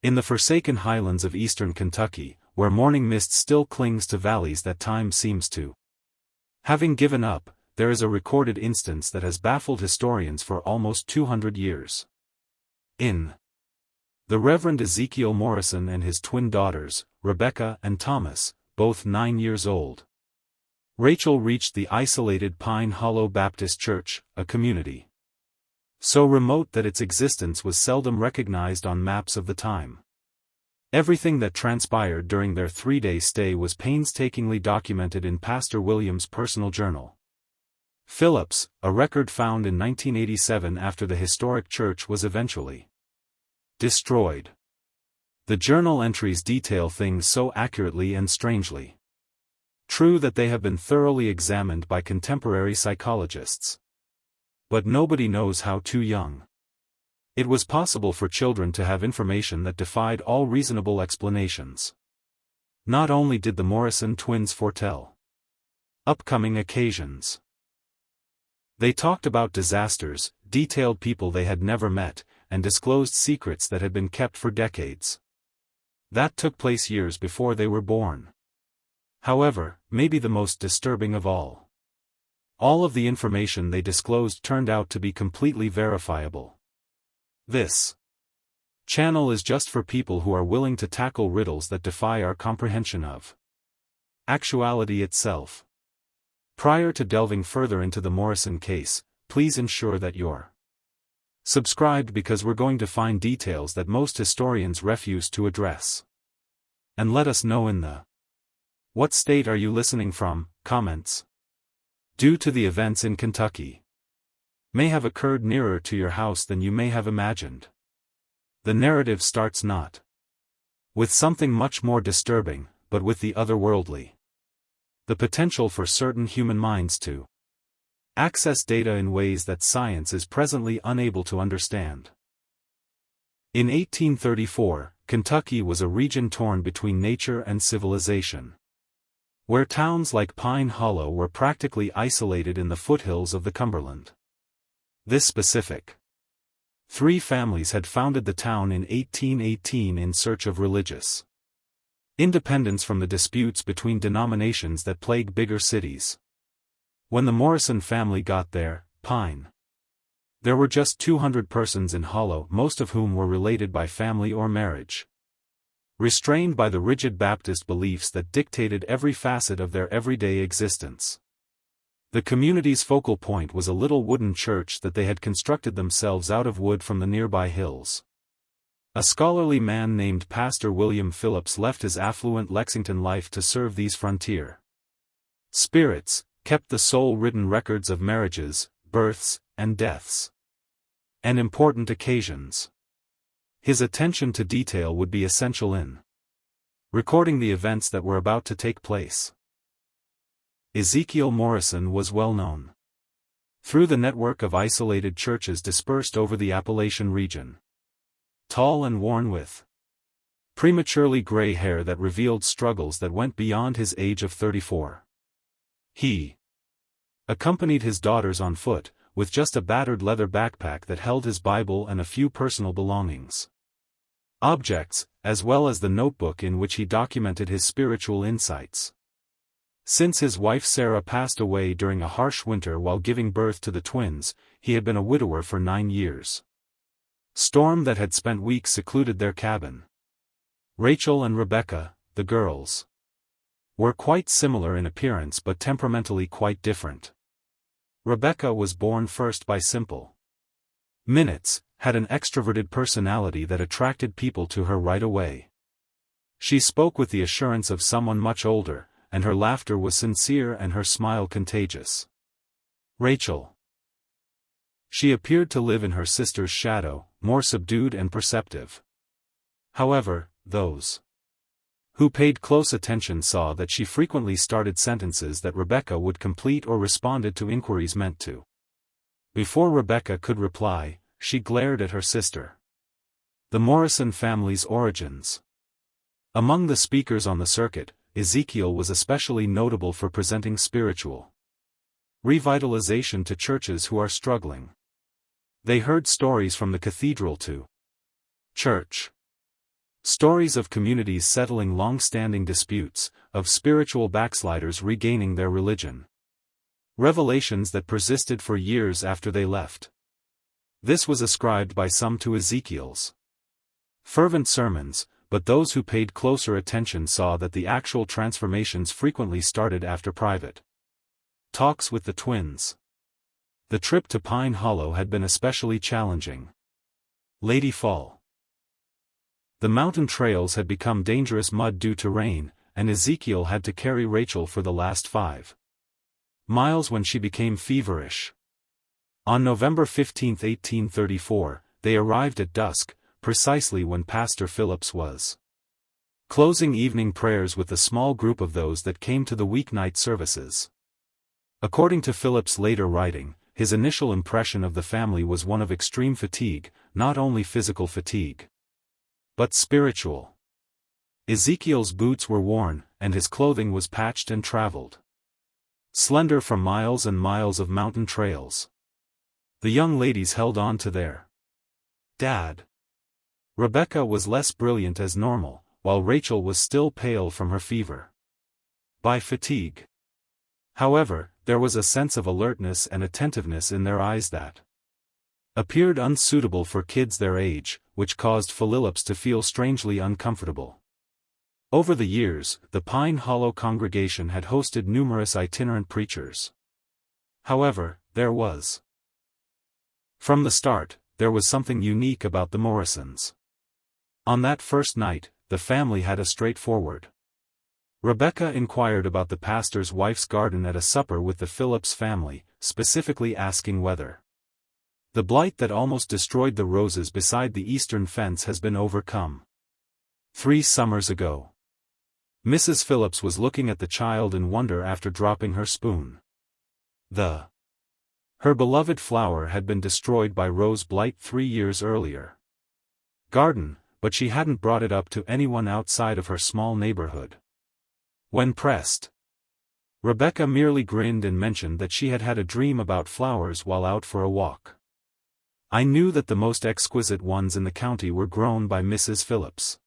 In the forsaken highlands of eastern Kentucky, where morning mist still clings to valleys that time seems to having given up, there is a recorded instance that has baffled historians for almost 200 years. In the Reverend Ezekiel Morrison and his twin daughters, Rebecca and Thomas, both 9 years old, Rachel reached the isolated Pine Hollow Baptist Church, a community so remote that its existence was seldom recognized on maps of the time. Everything that transpired during their 3-day stay was painstakingly documented in Pastor William's personal journal. Phillips, a record found in 1987 after the historic church was eventually destroyed. The journal entries detail things so accurately and strangely true that they have been thoroughly examined by contemporary psychologists. But nobody knows how too young it was possible for children to have information that defied all reasonable explanations. Not only did the Morrison twins foretell upcoming occasions, they talked about disasters, detailed people they had never met, and disclosed secrets that had been kept for decades. That took place years before they were born. However, maybe the most disturbing of all of the information they disclosed turned out to be completely verifiable. This channel is just for people who are willing to tackle riddles that defy our comprehension of actuality itself. Prior to delving further into the Morrison case, please ensure that you're subscribed, because we're going to find details that most historians refuse to address. And let us know in the "What state are you listening from?" comments. Due to the events in Kentucky may have occurred nearer to your house than you may have imagined. The narrative starts not with something much more disturbing, but with the otherworldly. The potential for certain human minds to access data in ways that science is presently unable to understand. In 1834, Kentucky was a region torn between nature and civilization, where towns like Pine Hollow were practically isolated in the foothills of the Cumberland. This specific 3 families had founded the town in 1818 in search of religious independence from the disputes between denominations that plague bigger cities. When the Morrison family got there were just 200 persons in Hollow, most of whom were related by family or marriage. Restrained by the rigid Baptist beliefs that dictated every facet of their everyday existence. The community's focal point was a little wooden church that they had constructed themselves out of wood from the nearby hills. A scholarly man named Pastor William Phillips left his affluent Lexington life to serve these frontier spirits, kept the soul-ridden records of marriages, births, and deaths, and important occasions. His attention to detail would be essential in recording the events that were about to take place. Ezekiel Morrison was well known through the network of isolated churches dispersed over the Appalachian region. Tall and worn with prematurely gray hair that revealed struggles that went beyond his age of 34. He accompanied his daughters on foot, with just a battered leather backpack that held his Bible and a few personal belongings. Objects, as well as the notebook in which he documented his spiritual insights. Since his wife Sarah passed away during a harsh winter while giving birth to the twins, he had been a widower for 9 years. Storm that had spent weeks secluded their cabin. Rachel and Rebecca, the girls, were quite similar in appearance but temperamentally quite different. Rebecca was born first by simple minutes, had an extroverted personality that attracted people to her right away. She spoke with the assurance of someone much older, and her laughter was sincere and her smile contagious. Rachel. She appeared to live in her sister's shadow, more subdued and perceptive. However, those who paid close attention saw that she frequently started sentences that Rebecca would complete or responded to inquiries meant to. Before Rebecca could reply, she glared at her sister. The Morrison family's origins. Among the speakers on the circuit, Ezekiel was especially notable for presenting spiritual revitalization to churches who are struggling. They heard stories from the cathedral to church Stories of communities settling long-standing disputes, of spiritual backsliders regaining their religion. Revelations that persisted for years after they left. This was ascribed by some to Ezekiel's fervent sermons, but those who paid closer attention saw that the actual transformations frequently started after private talks with the twins. The trip to Pine Hollow had been especially challenging. Lady Fall. The mountain trails had become dangerous mud due to rain, and Ezekiel had to carry Rachel for the last 5 miles when she became feverish. On November 15, 1834, they arrived at dusk, precisely when Pastor Phillips was closing evening prayers with a small group of those that came to the weeknight services. According to Phillips' later writing, his initial impression of the family was one of extreme fatigue, not only physical fatigue, but spiritual. Ezekiel's boots were worn, and his clothing was patched and traveled slender from miles and miles of mountain trails. The young ladies held on to their dad. Rebecca was less brilliant as normal, while Rachel was still pale from her fever. By fatigue. However, there was a sense of alertness and attentiveness in their eyes that appeared unsuitable for kids their age, which caused Phillips to feel strangely uncomfortable. Over the years, the Pine Hollow congregation had hosted numerous itinerant preachers. However, from the start, there was something unique about the Morrisons. On that first night, the family had a straightforward. Rebecca inquired about the pastor's wife's garden at a supper with the Phillips family, specifically asking whether the blight that almost destroyed the roses beside the eastern fence has been overcome. 3 summers ago. Mrs. Phillips was looking at the child in wonder after dropping her spoon. Her beloved flower had been destroyed by rose blight 3 years earlier. Garden, but she hadn't brought it up to anyone outside of her small neighborhood. When pressed, Rebecca merely grinned and mentioned that she had had a dream about flowers while out for a walk. I knew that the most exquisite ones in the county were grown by Mrs. Phillips.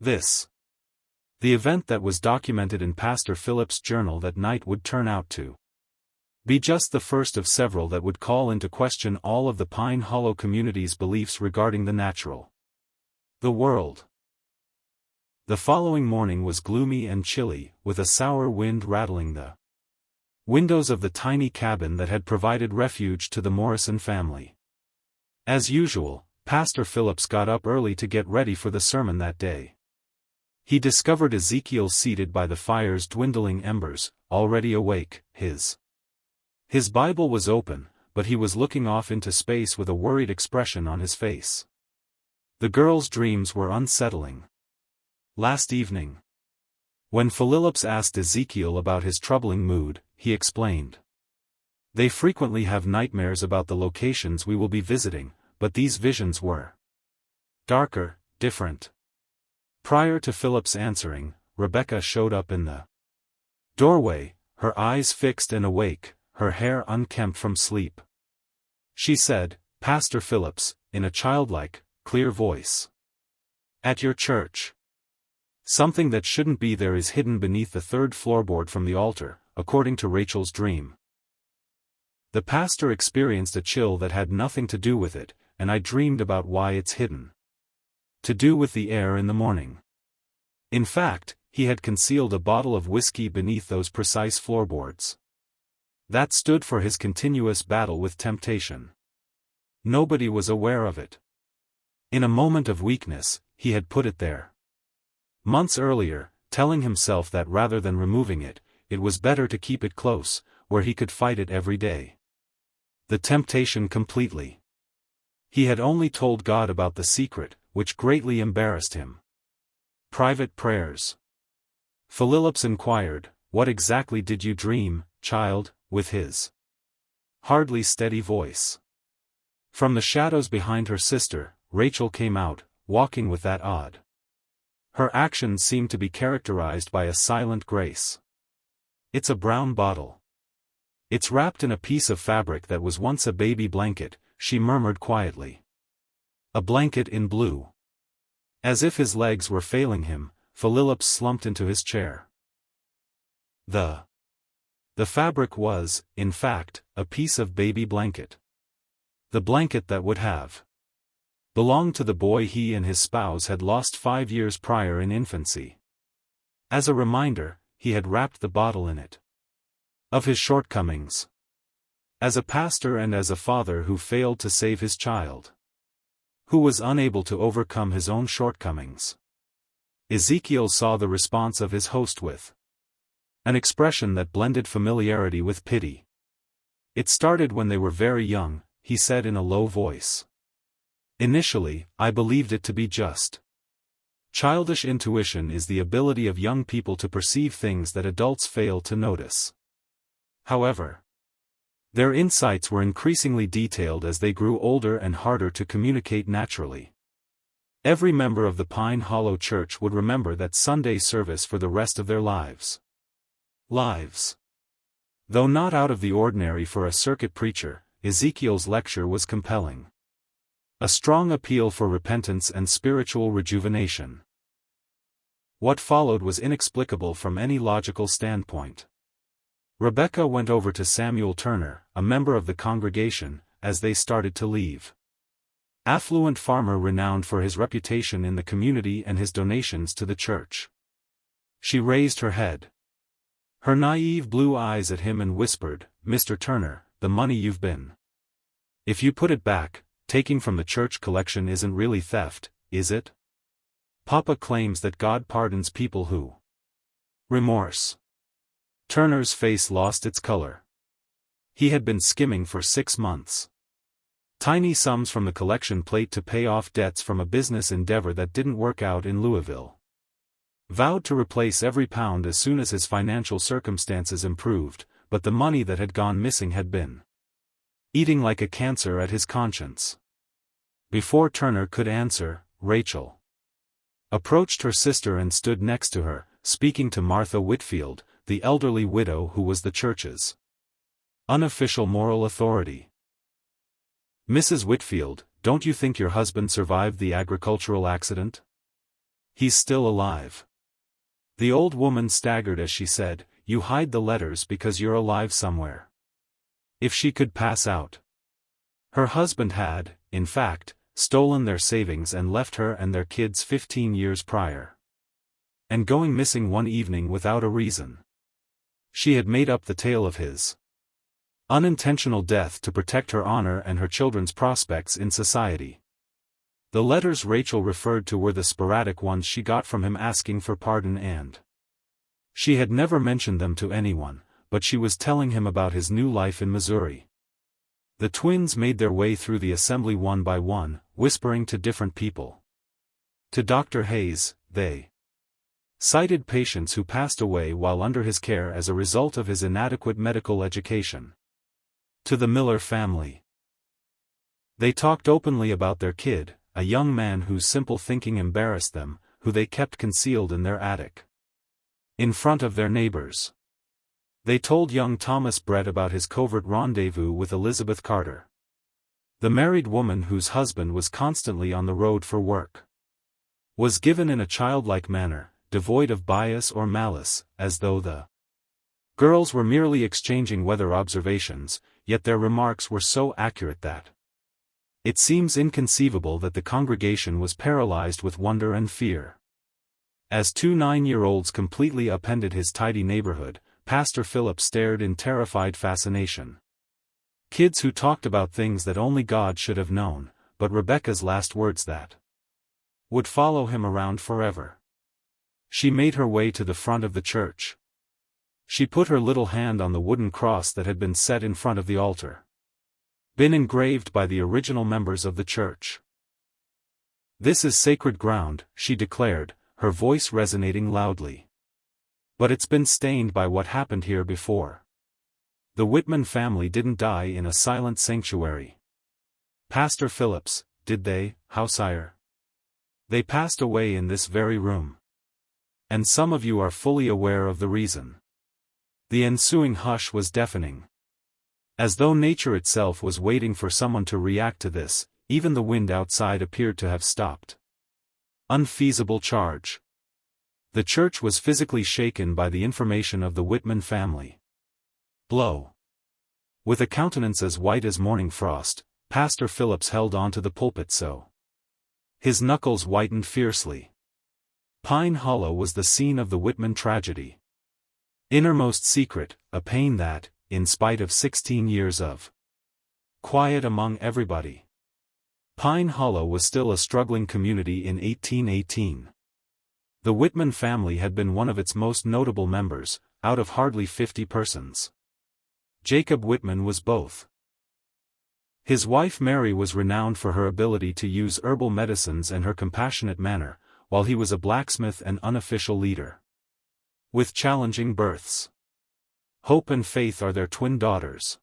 The event that was documented in Pastor Phillips' journal that night would turn out to be just the first of several that would call into question all of the Pine Hollow community's beliefs regarding the natural world. The following morning was gloomy and chilly, with a sour wind rattling the windows of the tiny cabin that had provided refuge to the Morrison family. As usual, Pastor Phillips got up early to get ready for the sermon that day. He discovered Ezekiel seated by the fire's dwindling embers, already awake. His Bible was open, but he was looking off into space with a worried expression on his face. The girl's dreams were unsettling. Last evening, when Phillips asked Ezekiel about his troubling mood, he explained. They frequently have nightmares about the locations we will be visiting, but these visions were darker, different. Prior to Phillips answering, Rebecca showed up in the doorway, her eyes fixed and awake, her hair unkempt from sleep. She said, "Pastor Phillips," in a childlike, clear voice. "At your church. Something that shouldn't be there is hidden beneath the 3rd floorboard from the altar," according to Rachel's dream. The pastor experienced a chill that had nothing to do with it, and I dreamed about why it's hidden. To do with the air in the morning. In fact, he had concealed a bottle of whiskey beneath those precise floorboards. That stood for his continuous battle with temptation. Nobody was aware of it. In a moment of weakness, he had put it there. Months earlier, telling himself that rather than removing it, it was better to keep it close, where he could fight it every day. The temptation completely. He had only told God about the secret, which greatly embarrassed him. Private prayers. Phillips inquired, "What exactly did you dream, child?" with his hardly steady voice. From the shadows behind her sister, Rachel came out, walking with that odd. Her actions seemed to be characterized by a silent grace. "It's a brown bottle. It's wrapped in a piece of fabric that was once a baby blanket," she murmured quietly. "A blanket in blue. As if his legs were failing him, Philippe slumped into his chair. The fabric was, in fact, a piece of baby blanket. The blanket that would have belonged to the boy he and his spouse had lost 5 years prior in infancy. As a reminder, he had wrapped the bottle in it. Of his shortcomings. As a pastor and as a father who failed to save his child. Who was unable to overcome his own shortcomings. Ezekiel saw the response of his host with an expression that blended familiarity with pity. It started when they were very young, he said in a low voice. Initially, I believed it to be just. Childish intuition is the ability of young people to perceive things that adults fail to notice. However, their insights were increasingly detailed as they grew older and harder to communicate naturally. Every member of the Pine Hollow Church would remember that Sunday service for the rest of their lives. Though not out of the ordinary for a circuit preacher, Ezekiel's lecture was compelling. A strong appeal for repentance and spiritual rejuvenation. What followed was inexplicable from any logical standpoint. Rebecca went over to Samuel Turner, a member of the congregation, as they started to leave. Affluent farmer renowned for his reputation in the community and his donations to the church. She raised her head. Her naive blue eyes at him and whispered, "Mr. Turner, the money you've been. If you put it back, taking from the church collection isn't really theft, is it? Papa claims that God pardons people who remorse." Turner's face lost its color. He had been skimming for 6 months. Tiny sums from the collection plate to pay off debts from a business endeavor that didn't work out in Louisville. Vowed to replace every pound as soon as his financial circumstances improved, but the money that had gone missing had been eating like a cancer at his conscience. Before Turner could answer, Rachel approached her sister and stood next to her, speaking to Martha Whitfield, the elderly widow who was the church's unofficial moral authority. "Mrs. Whitfield, don't you think your husband survived the agricultural accident? He's still alive." The old woman staggered as she said, "You hide the letters because you're alive somewhere." If she could pass out. Her husband had, in fact, stolen their savings and left her and their kids 15 years prior. And going missing one evening without a reason. She had made up the tale of his unintentional death to protect her honor and her children's prospects in society. The letters Rachel referred to were the sporadic ones she got from him asking for pardon, and she had never mentioned them to anyone, but she was telling him about his new life in Missouri. The twins made their way through the assembly one by one, whispering to different people. To Dr. Hayes, they cited patients who passed away while under his care as a result of his inadequate medical education. To the Miller family, they talked openly about their kid, a young man whose simple thinking embarrassed them, who they kept concealed in their attic. In front of their neighbors. They told young Thomas Brett about his covert rendezvous with Elizabeth Carter, the married woman whose husband was constantly on the road for work. Was given in a childlike manner, devoid of bias or malice, as though the girls were merely exchanging weather observations, yet their remarks were so accurate that it seems inconceivable that the congregation was paralyzed with wonder and fear. As 2 9-year-olds completely upended his tidy neighborhood, Pastor Philip stared in terrified fascination. Kids who talked about things that only God should have known, but Rebecca's last words that would follow him around forever. She made her way to the front of the church. She put her little hand on the wooden cross that had been set in front of the altar. Been engraved by the original members of the church. "This is sacred ground," she declared, her voice resonating loudly. "But it's been stained by what happened here before. The Whitman family didn't die in a silent sanctuary." "Pastor Phillips, did they, Housire?" "They passed away in this very room. And some of you are fully aware of the reason." The ensuing hush was deafening. As though nature itself was waiting for someone to react to this, even the wind outside appeared to have stopped. Unfeasible charge. The church was physically shaken by the information of the Whitman family. Blow. With a countenance as white as morning frost, Pastor Phillips held on to the pulpit so. His knuckles whitened fiercely. Pine Hollow was the scene of the Whitman tragedy. Innermost secret, a pain that, in spite of 16 years of quiet among everybody, Pine Hollow was still a struggling community in 1818. The Whitman family had been one of its most notable members, out of hardly 50 persons. Jacob Whitman was both. His wife Mary was renowned for her ability to use herbal medicines and her compassionate manner, while he was a blacksmith and unofficial leader. With challenging births. Hope and Faith are their twin daughters.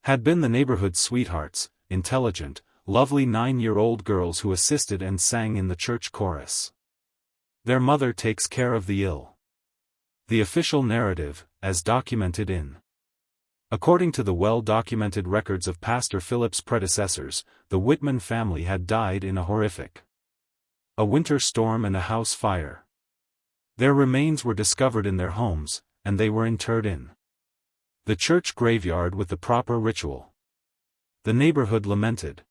Had been the neighborhood's sweethearts, intelligent, lovely 9-year-old girls who assisted and sang in the church chorus. Their mother takes care of the ill. The official narrative, as documented in. According to the well-documented records of Pastor Phillips' predecessors, the Whitman family had died in a horrific winter storm and a house fire. Their remains were discovered in their homes, and they were interred in the church graveyard with the proper ritual. The neighborhood lamented.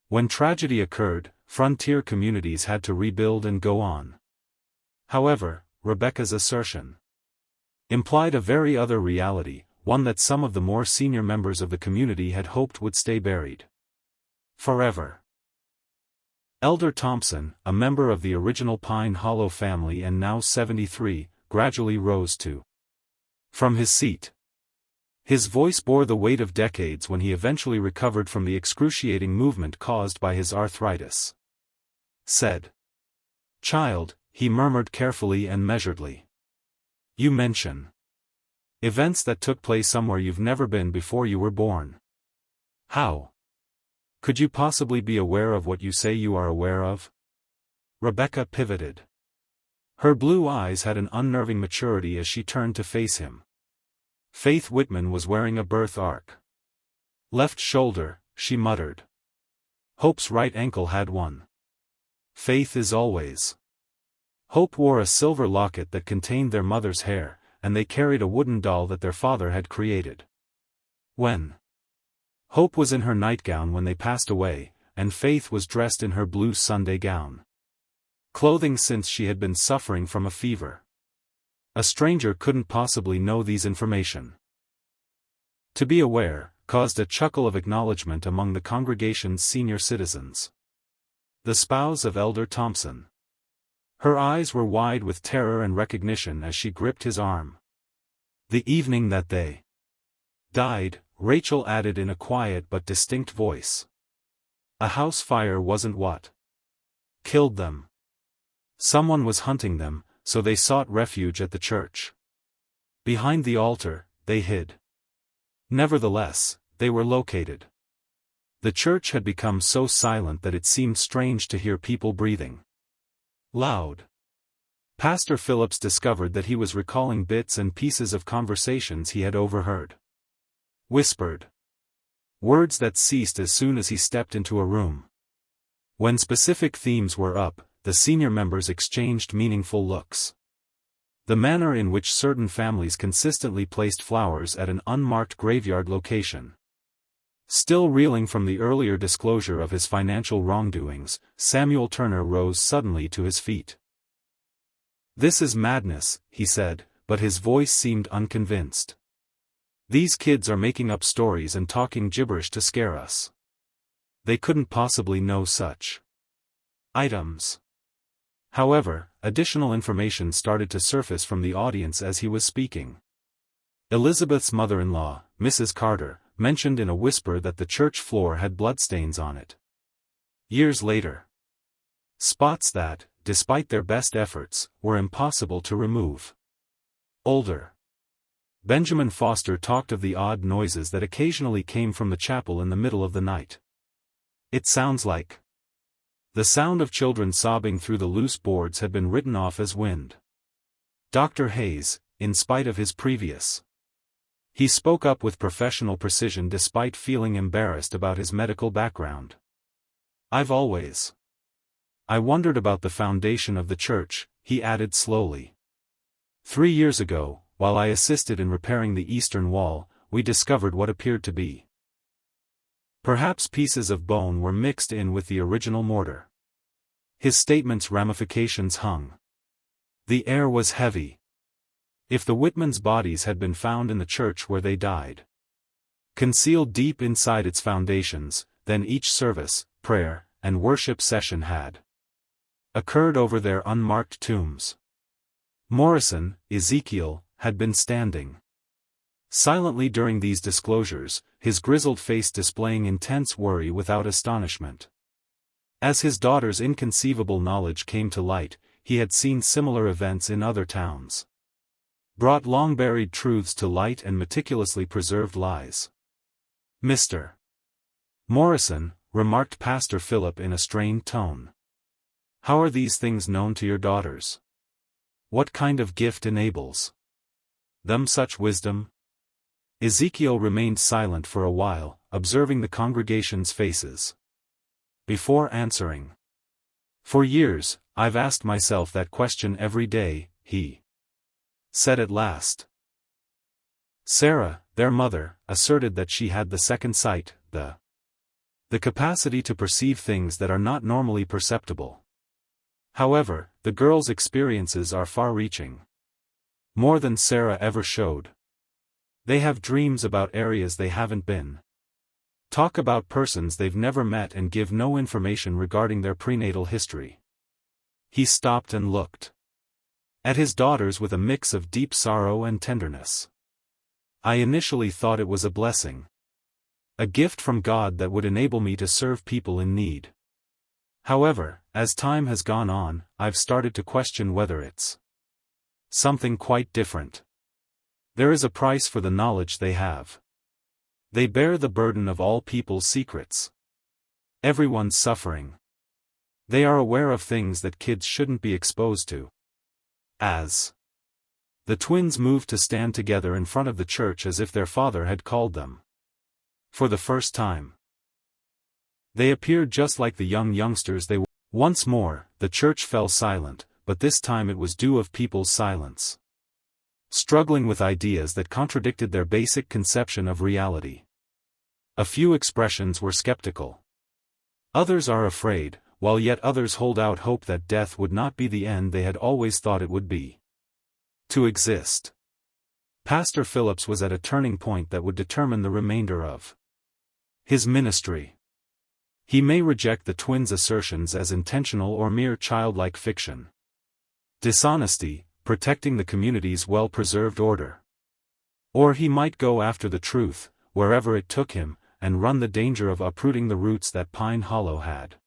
When tragedy occurred, frontier communities had to rebuild and go on. However, Rebecca's assertion implied a very other reality, one that some of the more senior members of the community had hoped would stay buried forever. Elder Thompson, a member of the original Pine Hollow family and now 73, gradually rose from his seat. His voice bore the weight of decades when he eventually recovered from the excruciating movement caused by his arthritis. Said, "Child," he murmured carefully and measuredly. "You mention events that took place somewhere you've never been before you were born. How could you possibly be aware of what you say you are aware of?" Rebecca pivoted. Her blue eyes had an unnerving maturity as she turned to face him. Faith Whitman was wearing a birth arc. Left shoulder, she muttered. Hope's right ankle had one. Faith is always. Hope wore a silver locket that contained their mother's hair, and they carried a wooden doll that their father had created. When Hope was in her nightgown when they passed away, and Faith was dressed in her blue Sunday gown. Clothing since she had been suffering from a fever. A stranger couldn't possibly know these information. To be aware, caused a chuckle of acknowledgement among the congregation's senior citizens. The spouse of Elder Thompson. Her eyes were wide with terror and recognition as she gripped his arm. The evening that they died, Rachel added in a quiet but distinct voice. A house fire wasn't what killed them. Someone was hunting them, so they sought refuge at the church. Behind the altar, they hid. Nevertheless, they were located. The church had become so silent that it seemed strange to hear people breathing loud. Pastor Phillips discovered that he was recalling bits and pieces of conversations he had overheard. Whispered words that ceased as soon as he stepped into a room. When specific themes were up, the senior members exchanged meaningful looks. The manner in which certain families consistently placed flowers at an unmarked graveyard location. Still reeling from the earlier disclosure of his financial wrongdoings, Samuel Turner rose suddenly to his feet. "This is madness," he said, but his voice seemed unconvinced. "These kids are making up stories and talking gibberish to scare us. They couldn't possibly know such items." However, additional information started to surface from the audience as he was speaking. Elizabeth's mother-in-law, Mrs. Carter, mentioned in a whisper that the church floor had bloodstains on it. Years later. Spots that, despite their best efforts, were impossible to remove. Older. Benjamin Foster talked of the odd noises that occasionally came from the chapel in the middle of the night. "It sounds like..." The sound of children sobbing through the loose boards had been written off as wind. Dr. Hayes, in spite of his previous. He spoke up with professional precision despite feeling embarrassed about his medical background. "I've always I wondered about the foundation of the church," he added slowly. 3 years ago, while I assisted in repairing the eastern wall, we discovered what appeared to be. Perhaps pieces of bone were mixed in with the original mortar. His statement's ramifications hung. The air was heavy. If the Whitmans' bodies had been found in the church where they died, concealed deep inside its foundations, then each service, prayer, and worship session had occurred over their unmarked tombs. Morrison, Ezekiel, had been standing silently during these disclosures, his grizzled face displaying intense worry without astonishment. As his daughter's inconceivable knowledge came to light, he had seen similar events in other towns. Brought long-buried truths to light and meticulously preserved lies. "Mr. Morrison," remarked Pastor Philip in a strained tone, "how are these things known to your daughters? What kind of gift enables them such wisdom?" Ezekiel remained silent for a while, observing the congregation's faces before answering. "For years, I've asked myself that question every day," he said at last. Sarah, their mother, asserted that she had the second sight, the capacity to perceive things that are not normally perceptible. However, the girls' experiences are far-reaching. More than Sarah ever showed. They have dreams about areas they haven't been. Talk about persons they've never met and give no information regarding their prenatal history. He stopped and looked at his daughters with a mix of deep sorrow and tenderness. "I initially thought it was a blessing. A gift from God that would enable me to serve people in need. However, as time has gone on, I've started to question whether it's something quite different. There is a price for the knowledge they have. They bear the burden of all people's secrets. Everyone's suffering. They are aware of things that kids shouldn't be exposed to." As the twins moved to stand together in front of the church as if their father had called them for the first time, they appeared just like the youngsters they were. Once more, the church fell silent, but this time it was due of people's silence, struggling with ideas that contradicted their basic conception of reality. A few expressions were skeptical. Others are afraid, while yet others hold out hope that death would not be the end they had always thought it would be. To exist. Pastor Phillips was at a turning point that would determine the remainder of his ministry. He may reject the twins' assertions as intentional or mere childlike fiction. Dishonesty, protecting the community's well-preserved order. Or he might go after the truth, wherever it took him, and run the danger of uprooting the roots that Pine Hollow had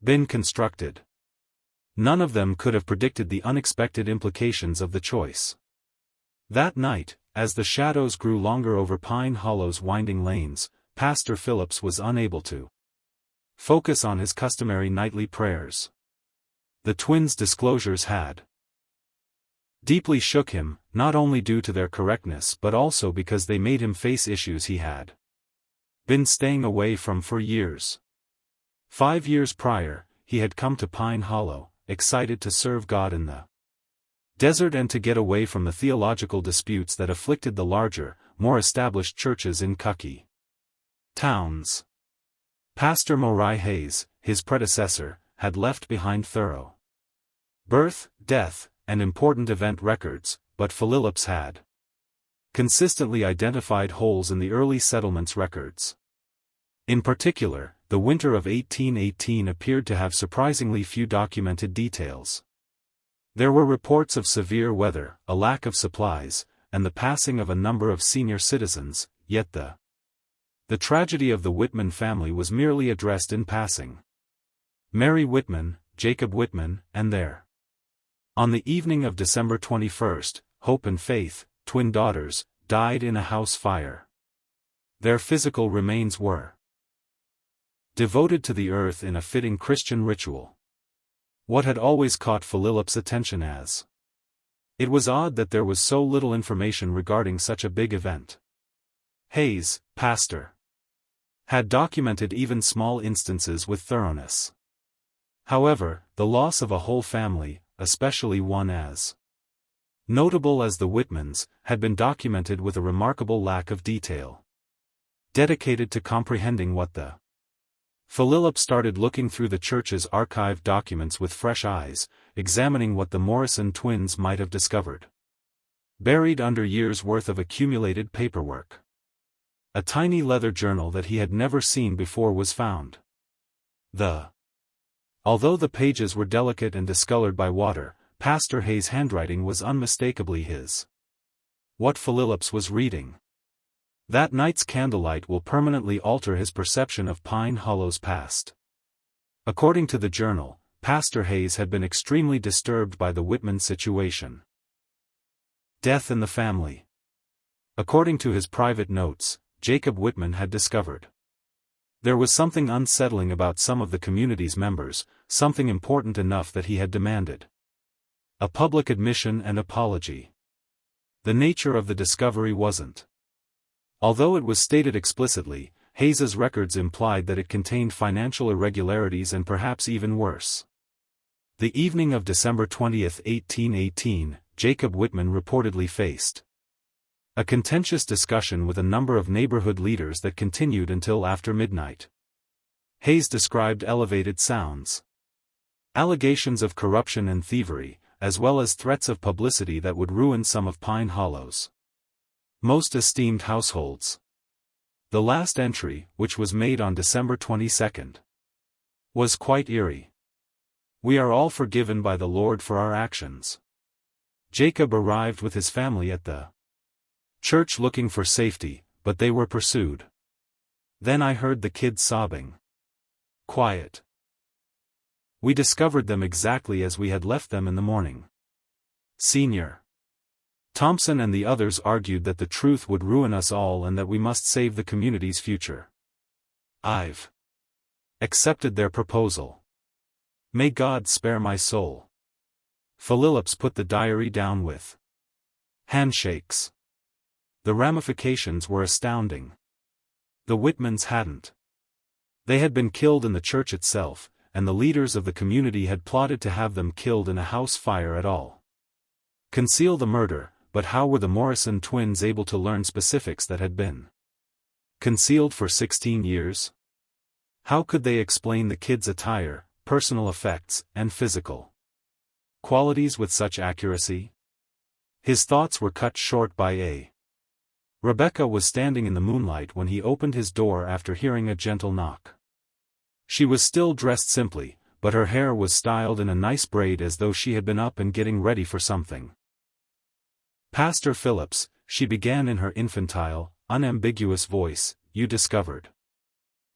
been constructed. None of them could have predicted the unexpected implications of the choice. That night, as the shadows grew longer over Pine Hollow's winding lanes, Pastor Phillips was unable to focus on his customary nightly prayers. The twins' disclosures had deeply shook him, not only due to their correctness but also because they made him face issues he had been staying away from for years. 5 years prior, he had come to Pine Hollow, excited to serve God in the desert and to get away from the theological disputes that afflicted the larger, more established churches in Cuckee towns. Pastor Moriah Hayes, his predecessor, had left behind thorough birth, death, and important event records, but Phillips had consistently identified holes in the early settlement's records. In particular, the winter of 1818 appeared to have surprisingly few documented details. There were reports of severe weather, a lack of supplies, and the passing of a number of senior citizens, yet the tragedy of the Whitman family was merely addressed in passing. Mary Whitman, Jacob Whitman, and their on the evening of December 21, Hope and Faith, twin daughters, died in a house fire. Their physical remains were devoted to the earth in a fitting Christian ritual. What had always caught Phillips' attention as it was odd that there was so little information regarding such a big event. Hayes, pastor, had documented even small instances with thoroughness. However, the loss of a whole family, especially one as notable as the Whitmans, had been documented with a remarkable lack of detail. Dedicated to comprehending what the Philip started looking through the church's archived documents with fresh eyes, examining what the Morrison twins might have discovered. Buried under years' worth of accumulated paperwork. A tiny leather journal that he had never seen before was found. Although the pages were delicate and discolored by water, Pastor Hayes' handwriting was unmistakably his. What Phillips was reading. That night's candlelight will permanently alter his perception of Pine Hollow's past. According to the journal, Pastor Hayes had been extremely disturbed by the Whitman situation. Death in the family. According to his private notes, Jacob Whitman had discovered there was something unsettling about some of the community's members, something important enough that he had demanded a public admission and apology. The nature of the discovery wasn't. Although it was stated explicitly, Hayes's records implied that it contained financial irregularities and perhaps even worse. The evening of December 20, 1818, Jacob Whitman reportedly faced a contentious discussion with a number of neighborhood leaders that continued until after midnight. Hayes described elevated sounds, allegations of corruption and thievery, as well as threats of publicity that would ruin some of Pine Hollow's most esteemed households. The last entry, which was made on December 22, was quite eerie. "We are all forgiven by the Lord for our actions." Jacob arrived with his family at the church looking for safety, but they were pursued. Then I heard the kids sobbing. Quiet. We discovered them exactly as we had left them in the morning. Senior Thompson and the others argued that the truth would ruin us all and that we must save the community's future. I've accepted their proposal. May God spare my soul. Phillips put the diary down with handshakes. The ramifications were astounding. The Whitmans hadn't. They had been killed in the church itself, and the leaders of the community had plotted to have them killed in a house fire at all. Conceal the murder, but how were the Morrison twins able to learn specifics that had been concealed for 16 years? How could they explain the kids' attire, personal effects, and physical qualities with such accuracy? His thoughts were cut short by a Rebecca was standing in the moonlight when he opened his door after hearing a gentle knock. She was still dressed simply, but her hair was styled in a nice braid as though she had been up and getting ready for something. "Pastor Phillips," she began in her infantile, unambiguous voice, "you discovered.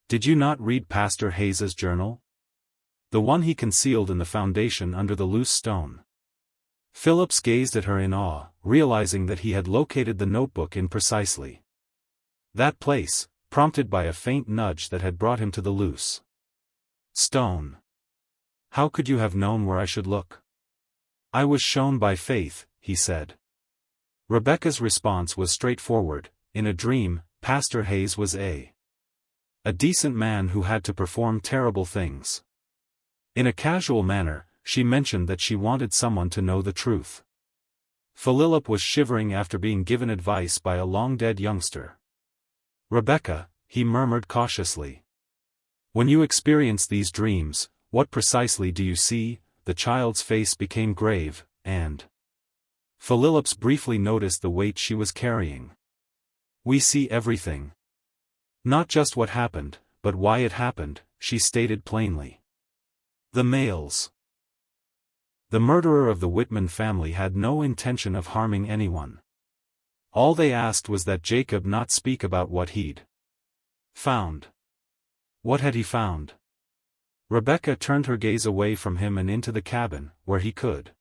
Did you not read Pastor Hayes's journal? The one he concealed in the foundation under the loose stone." Phillips gazed at her in awe, realizing that he had located the notebook in precisely that place, prompted by a faint nudge that had brought him to the loose stone. "How could you have known where I should look?" "I was shown by faith," he said. Rebecca's response was straightforward. In a dream, Pastor Hayes was a decent man who had to perform terrible things. In a casual manner, she mentioned that she wanted someone to know the truth. Philip was shivering after being given advice by a long-dead youngster. "Rebecca," he murmured cautiously. "When you experience these dreams, what precisely do you see?" The child's face became grave, and Phillips briefly noticed the weight she was carrying. "We see everything. Not just what happened, but why it happened," she stated plainly. The males. The murderer of the Whitman family had no intention of harming anyone. All they asked was that Jacob not speak about what he'd found. What had he found? Rebecca turned her gaze away from him and into the cabin, where he could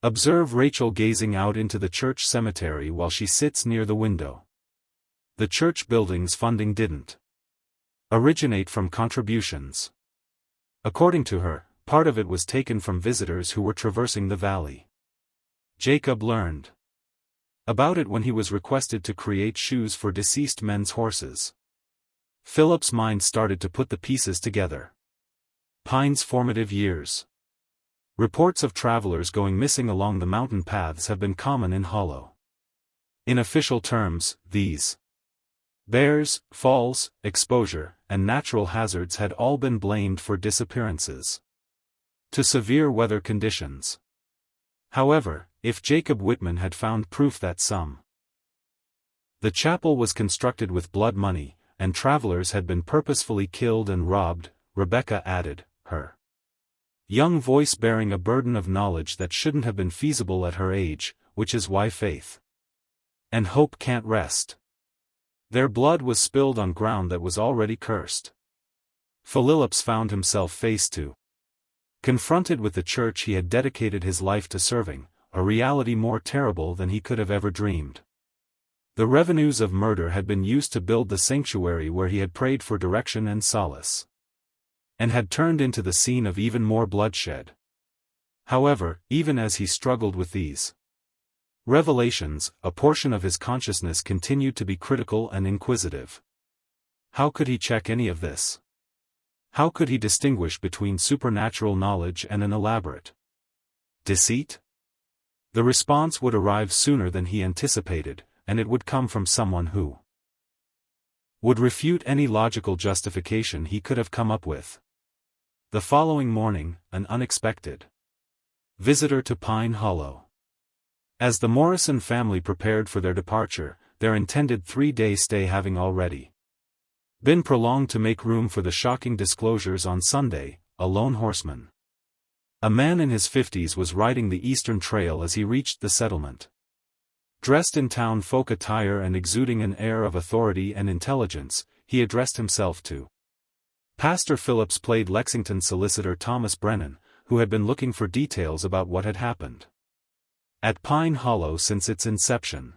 observe Rachel gazing out into the church cemetery while she sits near the window. The church building's funding didn't originate from contributions. According to her, part of it was taken from visitors who were traversing the valley. Jacob learned about it when he was requested to create shoes for deceased men's horses. Philip's mind started to put the pieces together. Pine's formative years. Reports of travelers going missing along the mountain paths have been common in Hollow. In official terms, these bears, falls, exposure, and natural hazards had all been blamed for disappearances to severe weather conditions. However, if Jacob Whitman had found proof that the chapel was constructed with blood money, and travelers had been purposefully killed and robbed, Rebecca added, her young voice bearing a burden of knowledge that shouldn't have been feasible at her age, which is why faith and hope can't rest. Their blood was spilled on ground that was already cursed. Phillips found himself confronted with the church he had dedicated his life to serving, a reality more terrible than he could have ever dreamed. The revenues of murder had been used to build the sanctuary where he had prayed for direction and solace, and had turned into the scene of even more bloodshed. However, even as he struggled with these revelations, a portion of his consciousness continued to be critical and inquisitive. How could he check any of this? How could he distinguish between supernatural knowledge and an elaborate deceit? The response would arrive sooner than he anticipated, and it would come from someone who would refute any logical justification he could have come up with. The following morning, an unexpected visitor to Pine Hollow. As the Morrison family prepared for their departure, their intended 3-day stay having already been prolonged to make room for the shocking disclosures on Sunday, a lone horseman, a man in his 50s, was riding the Eastern Trail as he reached the settlement. Dressed in town folk attire and exuding an air of authority and intelligence, he addressed himself to Pastor Phillips. Played Lexington solicitor Thomas Brennan, who had been looking for details about what had happened at Pine Hollow since its inception.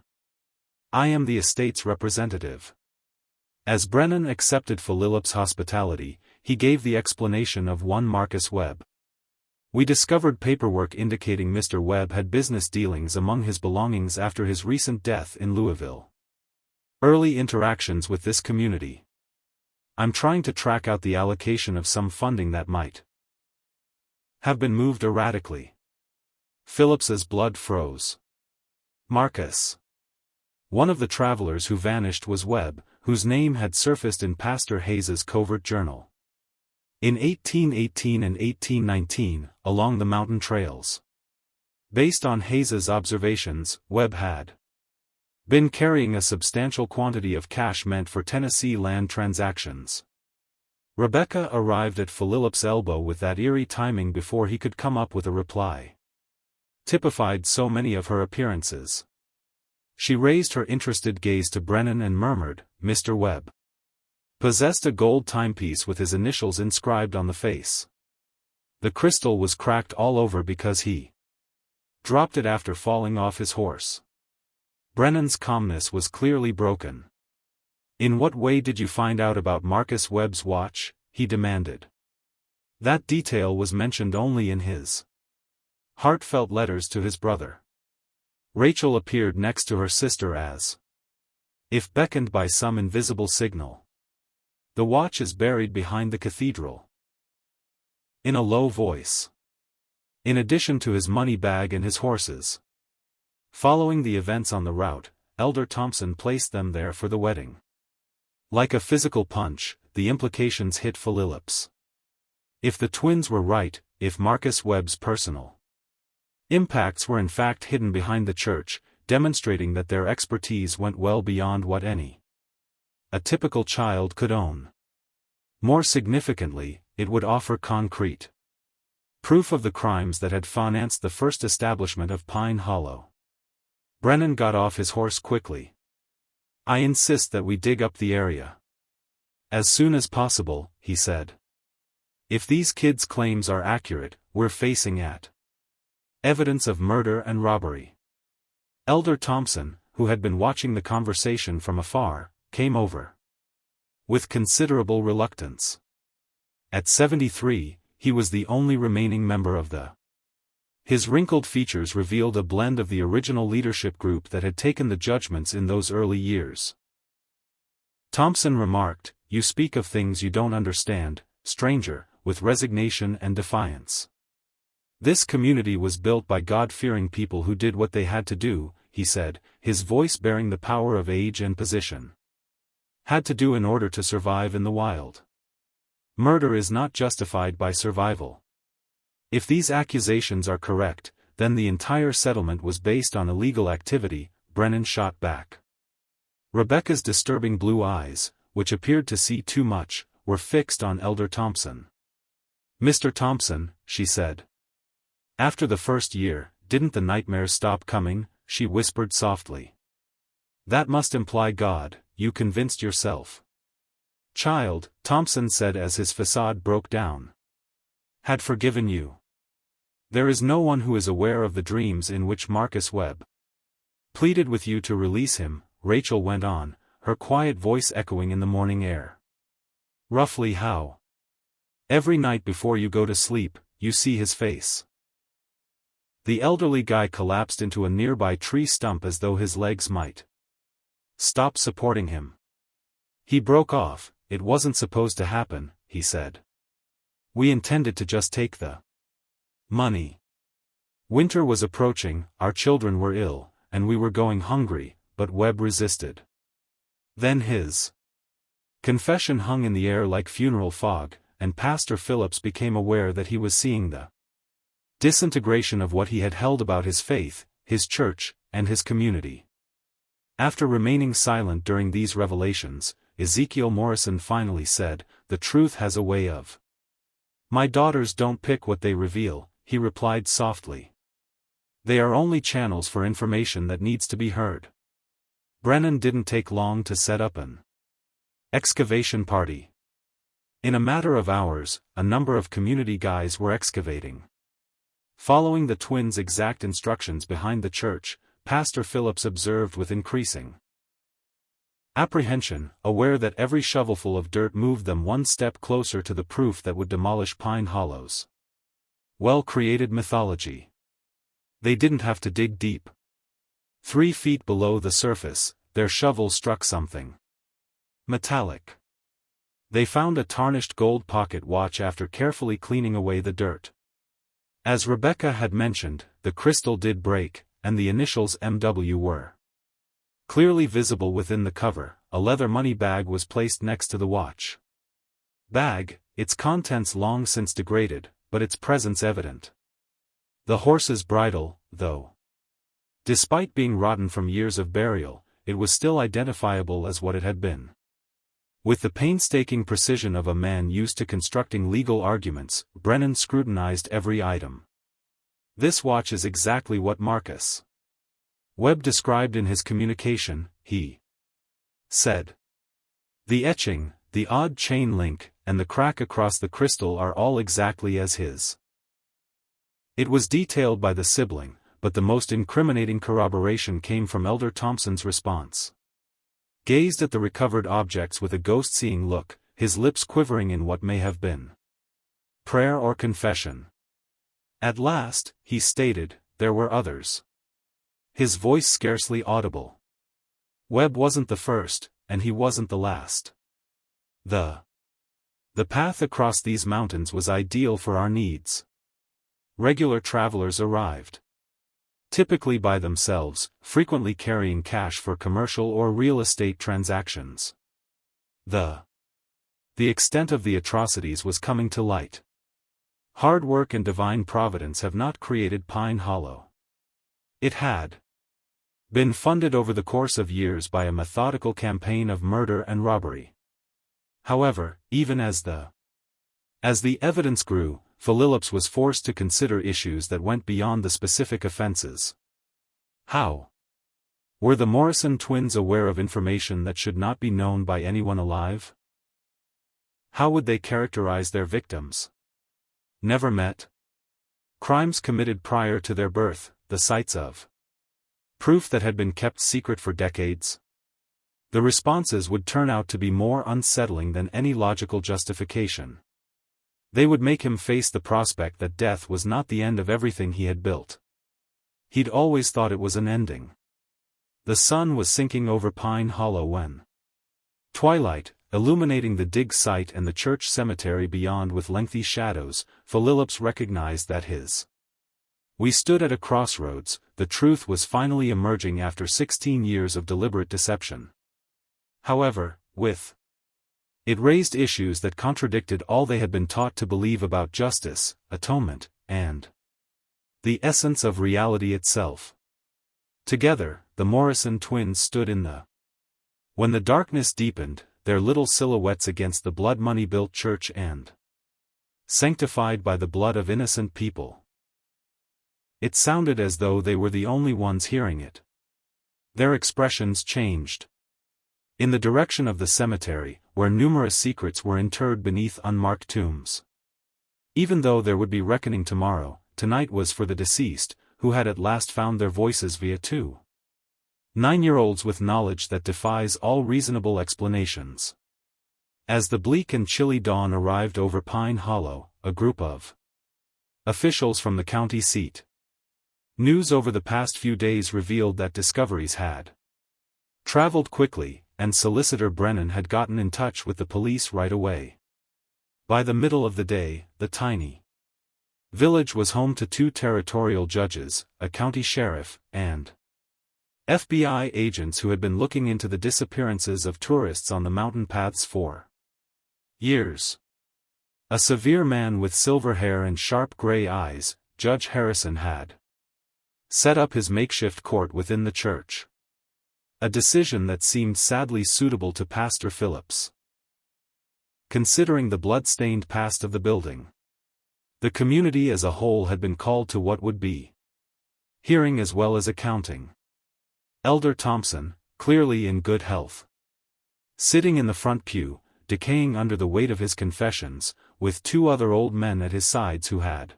I am the estate's representative. As Brennan accepted Phillips' hospitality, he gave the explanation of one Marcus Webb. We discovered paperwork indicating Mr. Webb had business dealings among his belongings after his recent death in Louisville. Early interactions with this community. I'm trying to track out the allocation of some funding that might have been moved erratically. Phillips's blood froze. Marcus. One of the travelers who vanished was Webb, whose name had surfaced in Pastor Hayes's covert journal in 1818 and 1819, along the mountain trails. Based on Hayes's observations, Webb had been carrying a substantial quantity of cash meant for Tennessee land transactions. Rebecca arrived at Phillips' elbow with that eerie timing before he could come up with a reply. Typified so many of her appearances. She raised her interested gaze to Brennan and murmured, "Mr. Webb possessed a gold timepiece with his initials inscribed on the face. The crystal was cracked all over because he dropped it after falling off his horse." Brennan's calmness was clearly broken. "In what way did you find out about Marcus Webb's watch?" he demanded. That detail was mentioned only in his heartfelt letters to his brother. Rachel appeared next to her sister as if beckoned by some invisible signal. "The watch is buried behind the cathedral." In a low voice. In addition to his money bag and his horses. Following the events on the route, Elder Thompson placed them there for the wedding. Like a physical punch, the implications hit Phillips. If the twins were right, if Marcus Webb's personal impacts were in fact hidden behind the church, demonstrating that their expertise went well beyond what a typical child could own. More significantly, it would offer concrete proof of the crimes that had financed the first establishment of Pine Hollow. Brennan got off his horse quickly. "I insist that we dig up the area as soon as possible," he said. "If these kids' claims are accurate, we're facing evidence of murder and robbery." Elder Thompson, who had been watching the conversation from afar, came over with considerable reluctance. At 73, he was the only remaining member of his wrinkled features revealed a blend of the original leadership group that had taken the judgments in those early years. Thompson remarked, "You speak of things you don't understand, stranger, with resignation and defiance. This community was built by God-fearing people who did what they had to do, he said, his voice bearing the power of age and position. Had to do in order to survive in the wild. Murder is not justified by survival. If these accusations are correct, then the entire settlement was based on illegal activity, Brennan shot back. Rebecca's disturbing blue eyes, which appeared to see too much, were fixed on Elder Thompson. "Mr. Thompson," she said. "After the first year, didn't the nightmares stop coming?" she whispered softly. "That must imply God, you convinced yourself." "Child," Thompson said as his facade broke down. "Had forgiven you. There is no one who is aware of the dreams in which Marcus Webb pleaded with you to release him," Rachel went on, her quiet voice echoing in the morning air. "Roughly how? Every night before you go to sleep, you see his face." The elderly guy collapsed into a nearby tree stump as though his legs might stop supporting him. He broke off. "It wasn't supposed to happen," he said. "We intended to just take the money. Winter was approaching, our children were ill, and we were going hungry, but Webb resisted." Then his confession hung in the air like funeral fog, and Pastor Phillips became aware that he was seeing the disintegration of what he had held about his faith, his church, and his community. After remaining silent during these revelations, Ezekiel Morrison finally said, "The truth has a way of. My daughters don't pick what they reveal," he replied softly. "They are only channels for information that needs to be heard." Brennan didn't take long to set up an excavation party. In a matter of hours, a number of community guys were excavating. Following the twins' exact instructions behind the church, Pastor Phillips observed with increasing apprehension, aware that every shovelful of dirt moved them one step closer to the proof that would demolish Pine Hollow's well-created mythology. They didn't have to dig deep. 3 feet below the surface, their shovel struck something metallic. They found a tarnished gold pocket watch after carefully cleaning away the dirt. As Rebecca had mentioned, the crystal did break, and the initials MW were clearly visible within the cover. A leather money bag was placed next to the watch bag, its contents long since degraded, but its presence evident. The horse's bridle, though, despite being rotten from years of burial, it was still identifiable as what it had been. With the painstaking precision of a man used to constructing legal arguments, Brennan scrutinized every item. "This watch is exactly what Marcus Webb described in his communication," he said. "The etching, the odd chain link, and the crack across the crystal are all exactly as his." It was detailed by the sibling, but the most incriminating corroboration came from Elder Thompson's response. Gazed at the recovered objects with a ghost-seeing look, his lips quivering in what may have been prayer or confession. At last, he stated, there were others. His voice scarcely audible. Webb wasn't the first, and he wasn't the last. The path across these mountains was ideal for our needs. Regular travelers arrived, typically by themselves, frequently carrying cash for commercial or real estate transactions. The extent of the atrocities was coming to light. Hard work and divine providence have not created Pine Hollow. It had been funded over the course of years by a methodical campaign of murder and robbery. However, even as the evidence grew, Phillips was forced to consider issues that went beyond the specific offenses. How were the Morrison twins aware of information that should not be known by anyone alive? How would they characterize their victims? Never met. Crimes committed prior to their birth, the sites of proof that had been kept secret for decades. The responses would turn out to be more unsettling than any logical justification. They would make him face the prospect that death was not the end of everything he had built. He'd always thought it was an ending. The sun was sinking over Pine Hollow when twilight, illuminating the dig site and the church cemetery beyond with lengthy shadows, Philips recognized that we stood at a crossroads. The truth was finally emerging after 16 years of deliberate deception. However, it raised issues that contradicted all they had been taught to believe about justice, atonement, and the essence of reality itself. Together, the Morrison twins stood when the darkness deepened, their little silhouettes against the blood-money-built church and sanctified by the blood of innocent people. It sounded as though they were the only ones hearing it. Their expressions changed. In the direction of the cemetery, where numerous secrets were interred beneath unmarked tombs. Even though there would be reckoning tomorrow, tonight was for the deceased, who had at last found their voices via 2 9-year-olds with knowledge that defies all reasonable explanations. As the bleak and chilly dawn arrived over Pine Hollow, a group of officials from the county seat. News over the past few days revealed that discoveries had traveled quickly, and Solicitor Brennan had gotten in touch with the police right away. By the middle of the day, the tiny village was home to 2 territorial judges, a county sheriff, and FBI agents who had been looking into the disappearances of tourists on the mountain paths for years. A severe man with silver hair and sharp gray eyes, Judge Harrison had set up his makeshift court within the church. A decision that seemed sadly suitable to Pastor Philips, considering the blood-stained past of the building. The community as a whole had been called to what would be hearing as well as accounting. Elder Thompson, clearly in good health, sitting in the front pew, decaying under the weight of his confessions, with 2 other old men at his sides who had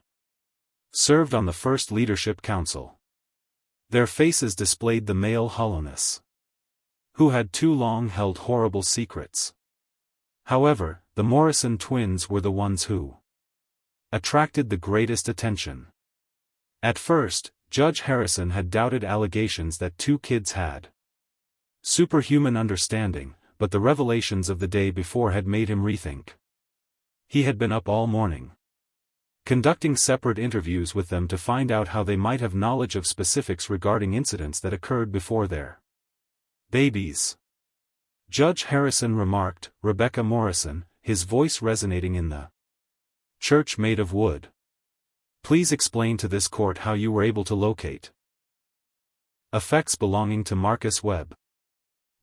served on the first leadership council. Their faces displayed the male hollowness, who had too long held horrible secrets. However, the Morrison twins were the ones who attracted the greatest attention. At first, Judge Harrison had doubted allegations that 2 kids had superhuman understanding, but the revelations of the day before had made him rethink. He had been up all morning, conducting separate interviews with them to find out how they might have knowledge of specifics regarding incidents that occurred before their babies. Judge Harrison remarked, "Rebecca Morrison," his voice resonating in the church made of wood. "Please explain to this court how you were able to locate effects belonging to Marcus Webb."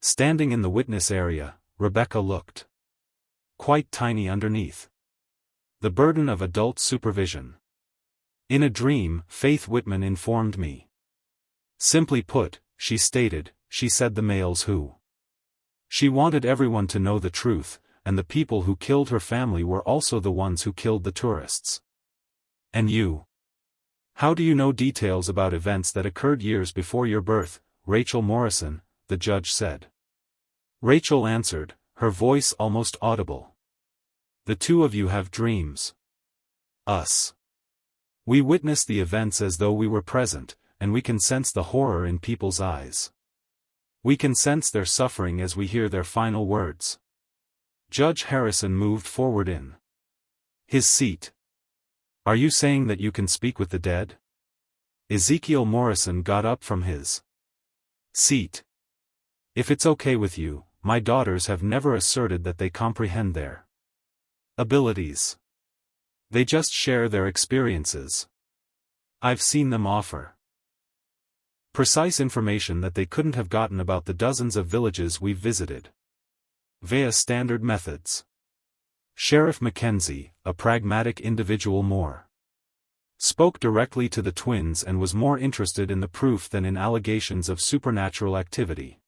Standing in the witness area, Rebecca looked quite tiny underneath the burden of adult supervision. "In a dream," Faith Whitman informed me. "Simply put," she stated, she said the males who she wanted everyone to know the truth, and the people who killed her family were also the ones who killed the tourists. "And you? How do you know details about events that occurred years before your birth, Rachel Morrison?" the judge said. Rachel answered, her voice almost audible. "The 2 of you have dreams. Us. We witness the events as though we were present, and we can sense the horror in people's eyes. We can sense their suffering as we hear their final words." Judge Harrison moved forward in his seat. "Are you saying that you can speak with the dead?" Ezekiel Morrison got up from his seat. "If it's okay with you, my daughters have never asserted that they comprehend their abilities. They just share their experiences. I've seen them offer precise information that they couldn't have gotten about the dozens of villages we've visited via standard methods." Sheriff Mackenzie, a pragmatic individual, spoke directly to the twins and was more interested in the proof than in allegations of supernatural activity.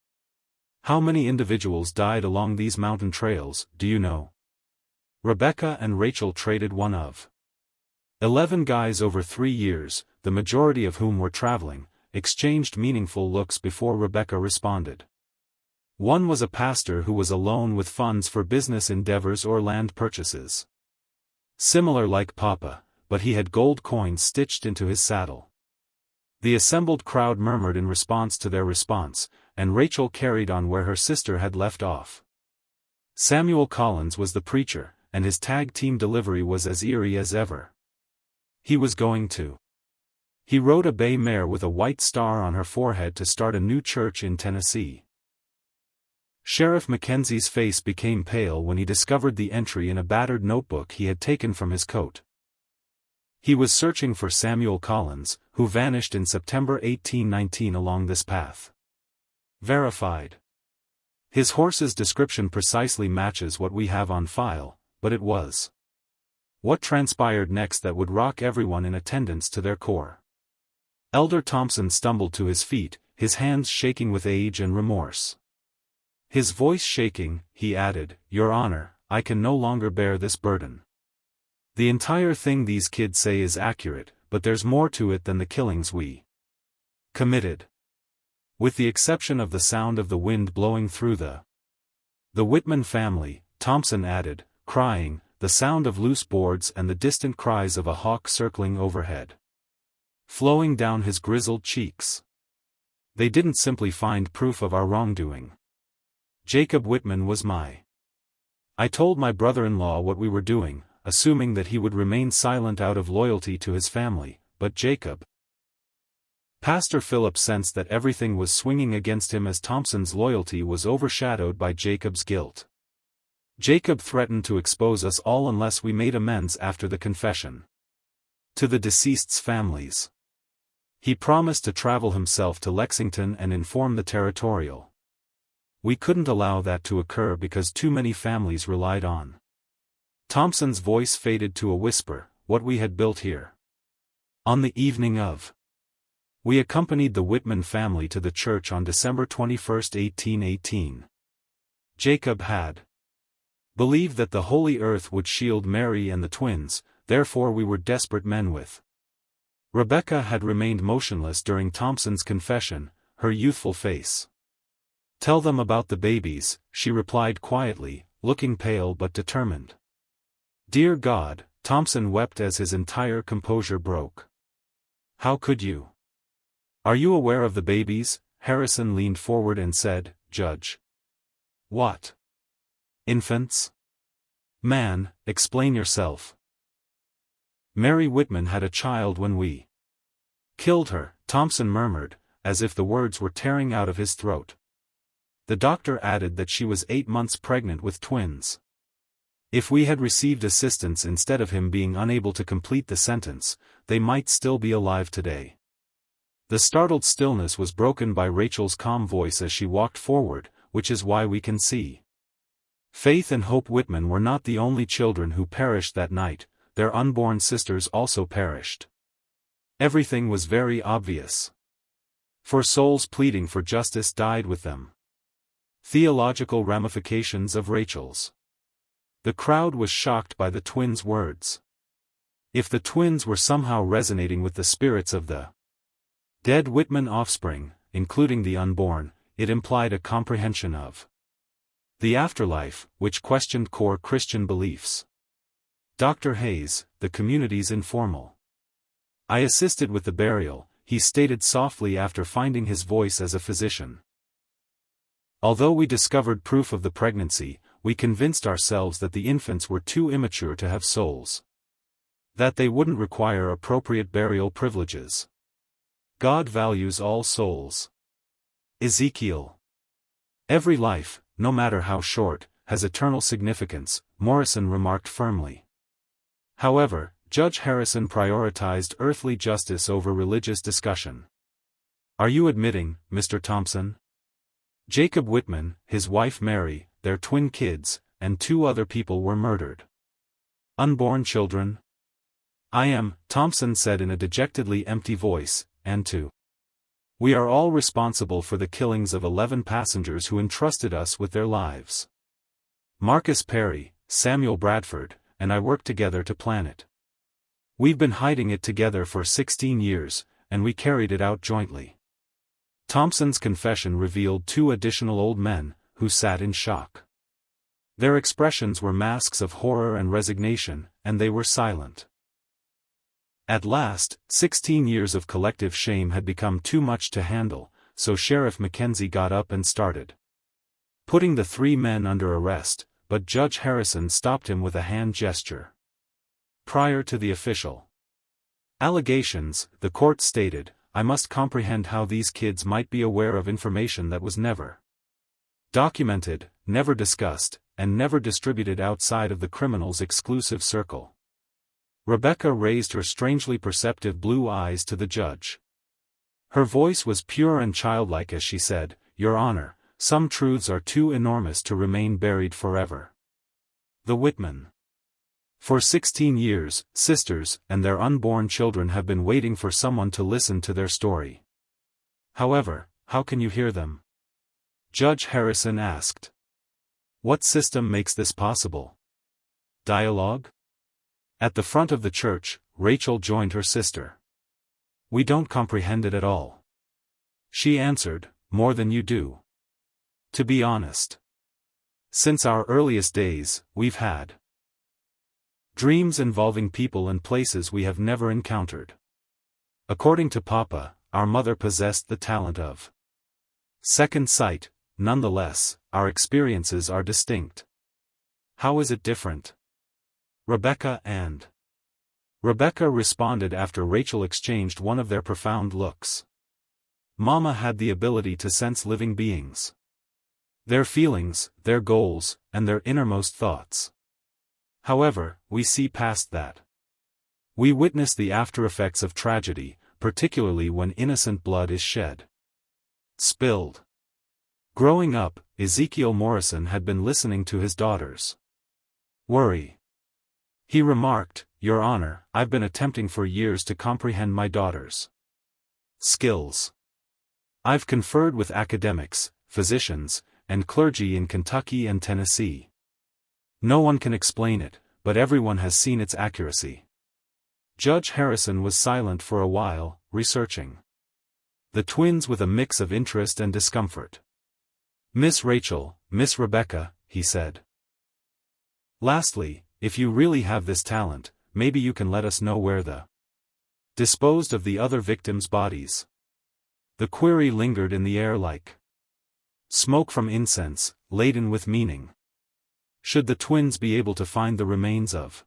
"How many individuals died along these mountain trails, do you know?" Rebecca and Rachel traded one of 11 guys over 3 years, the majority of whom were traveling, exchanged meaningful looks before Rebecca responded. One was a pastor who was alone with funds for business endeavors or land purchases. Similar like Papa, but he had gold coins stitched into his saddle. The assembled crowd murmured in response to their response, and Rachel carried on where her sister had left off. Samuel Collins was the preacher, and his tag team delivery was as eerie as ever. He was going to. He rode a bay mare with a white star on her forehead to start a new church in Tennessee. Sheriff Mackenzie's face became pale when he discovered the entry in a battered notebook he had taken from his coat. He was searching for Samuel Collins, who vanished in September 1819 along this path. Verified. His horse's description precisely matches what we have on file, but it was. What transpired next that would rock everyone in attendance to their core? Elder Thompson stumbled to his feet, his hands shaking with age and remorse. His voice shaking, he added, "Your Honor, I can no longer bear this burden. The entire thing these kids say is accurate, but there's more to it than the killings we committed. With the exception of the sound of the wind blowing through the Whitman family," Thompson added, crying, "the sound of loose boards and the distant cries of a hawk circling overhead, flowing down his grizzled cheeks. They didn't simply find proof of our wrongdoing. Jacob Whitman was I told my brother-in-law what we were doing, assuming that he would remain silent out of loyalty to his family, but Jacob." Pastor Philip sensed that everything was swinging against him as Thompson's loyalty was overshadowed by Jacob's guilt. Jacob threatened to expose us all unless we made amends after the confession to the deceased's families. He promised to travel himself to Lexington and inform the territorial. We couldn't allow that to occur because too many families relied on. Thompson's voice faded to a whisper, "What we had built here." On the evening of. We accompanied the Whitman family to the church on December 21, 1818. Jacob had believed that the Holy Earth would shield Mary and the twins, therefore we were desperate men with. Rebecca had remained motionless during Thompson's confession, her youthful face. "Tell them about the babies," she replied quietly, looking pale but determined. "Dear God," Thompson wept as his entire composure broke. "How could you? Are you aware of the babies?" Harrison leaned forward and said, "Judge. What? Infants? Man, explain yourself." "Mary Whitman had a child when we killed her," Thompson murmured, as if the words were tearing out of his throat. The doctor added that she was 8 months pregnant with twins. If we had received assistance instead of him being unable to complete the sentence, they might still be alive today. The startled stillness was broken by Rachel's calm voice as she walked forward, which is why we can see. Faith and Hope Whitman were not the only children who perished that night, their unborn sisters also perished. Everything was very obvious. For souls pleading for justice died with them. Theological ramifications of Rachel's. The crowd was shocked by the twins' words. If the twins were somehow resonating with the spirits of the dead Whitman offspring, including the unborn, it implied a comprehension of the afterlife, which questioned core Christian beliefs. Dr. Hayes, the community's informal. "I assisted with the burial," he stated softly after finding his voice as a physician. "Although we discovered proof of the pregnancy, we convinced ourselves that the infants were too immature to have souls. That they wouldn't require appropriate burial privileges. God values all souls. Ezekiel. Every life, no matter how short, has eternal significance," Morrison remarked firmly. However, Judge Harrison prioritized earthly justice over religious discussion. "Are you admitting, Mr. Thompson? Jacob Whitman, his wife Mary, their twin kids, and 2 other people were murdered. Unborn children?" "I am," Thompson said in a dejectedly empty voice, "and 2. We are all responsible for the killings of 11 passengers who entrusted us with their lives. Marcus Perry, Samuel Bradford, and I worked together to plan it. We've been hiding it together for 16 years, and we carried it out jointly." Thompson's confession revealed 2 additional old men, who sat in shock. Their expressions were masks of horror and resignation, and they were silent. At last, 16 years of collective shame had become too much to handle, so Sheriff Mackenzie got up and started putting the 3 men under arrest, but Judge Harrison stopped him with a hand gesture. Prior to the official allegations, the court stated, I must comprehend how these kids might be aware of information that was never documented, never discussed, and never distributed outside of the criminal's exclusive circle. Rebecca raised her strangely perceptive blue eyes to the judge. Her voice was pure and childlike as she said, Your Honor, some truths are too enormous to remain buried forever. The Whitman. For 16 years, sisters and their unborn children have been waiting for someone to listen to their story. However, how can you hear them? Judge Harrison asked. What system makes this possible? Dialogue? At the front of the church, Rachel joined her sister. We don't comprehend it at all. She answered, more than you do. To be honest. Since our earliest days, we've had dreams involving people and places we have never encountered. According to Papa, our mother possessed the talent of second sight. Nonetheless, our experiences are distinct. How is it different? Rebecca responded after Rachel exchanged one of their profound looks. Mama had the ability to sense living beings. Their feelings, their goals, and their innermost thoughts. However, we see past that. We witness the aftereffects of tragedy, particularly when innocent blood is shed. Spilled. Growing up, Ezekiel Morrison had been listening to his daughters worry. He remarked, Your Honor, I've been attempting for years to comprehend my daughters' skills. I've conferred with academics, physicians, and clergy in Kentucky and Tennessee. No one can explain it, but everyone has seen its accuracy. Judge Harrison was silent for a while, researching the twins with a mix of interest and discomfort. Miss Rachel, Miss Rebecca, he said. Lastly, if you really have this talent, maybe you can let us know where the disposed of the other victims' bodies. The query lingered in the air like smoke from incense, laden with meaning. Should the twins be able to find the remains of?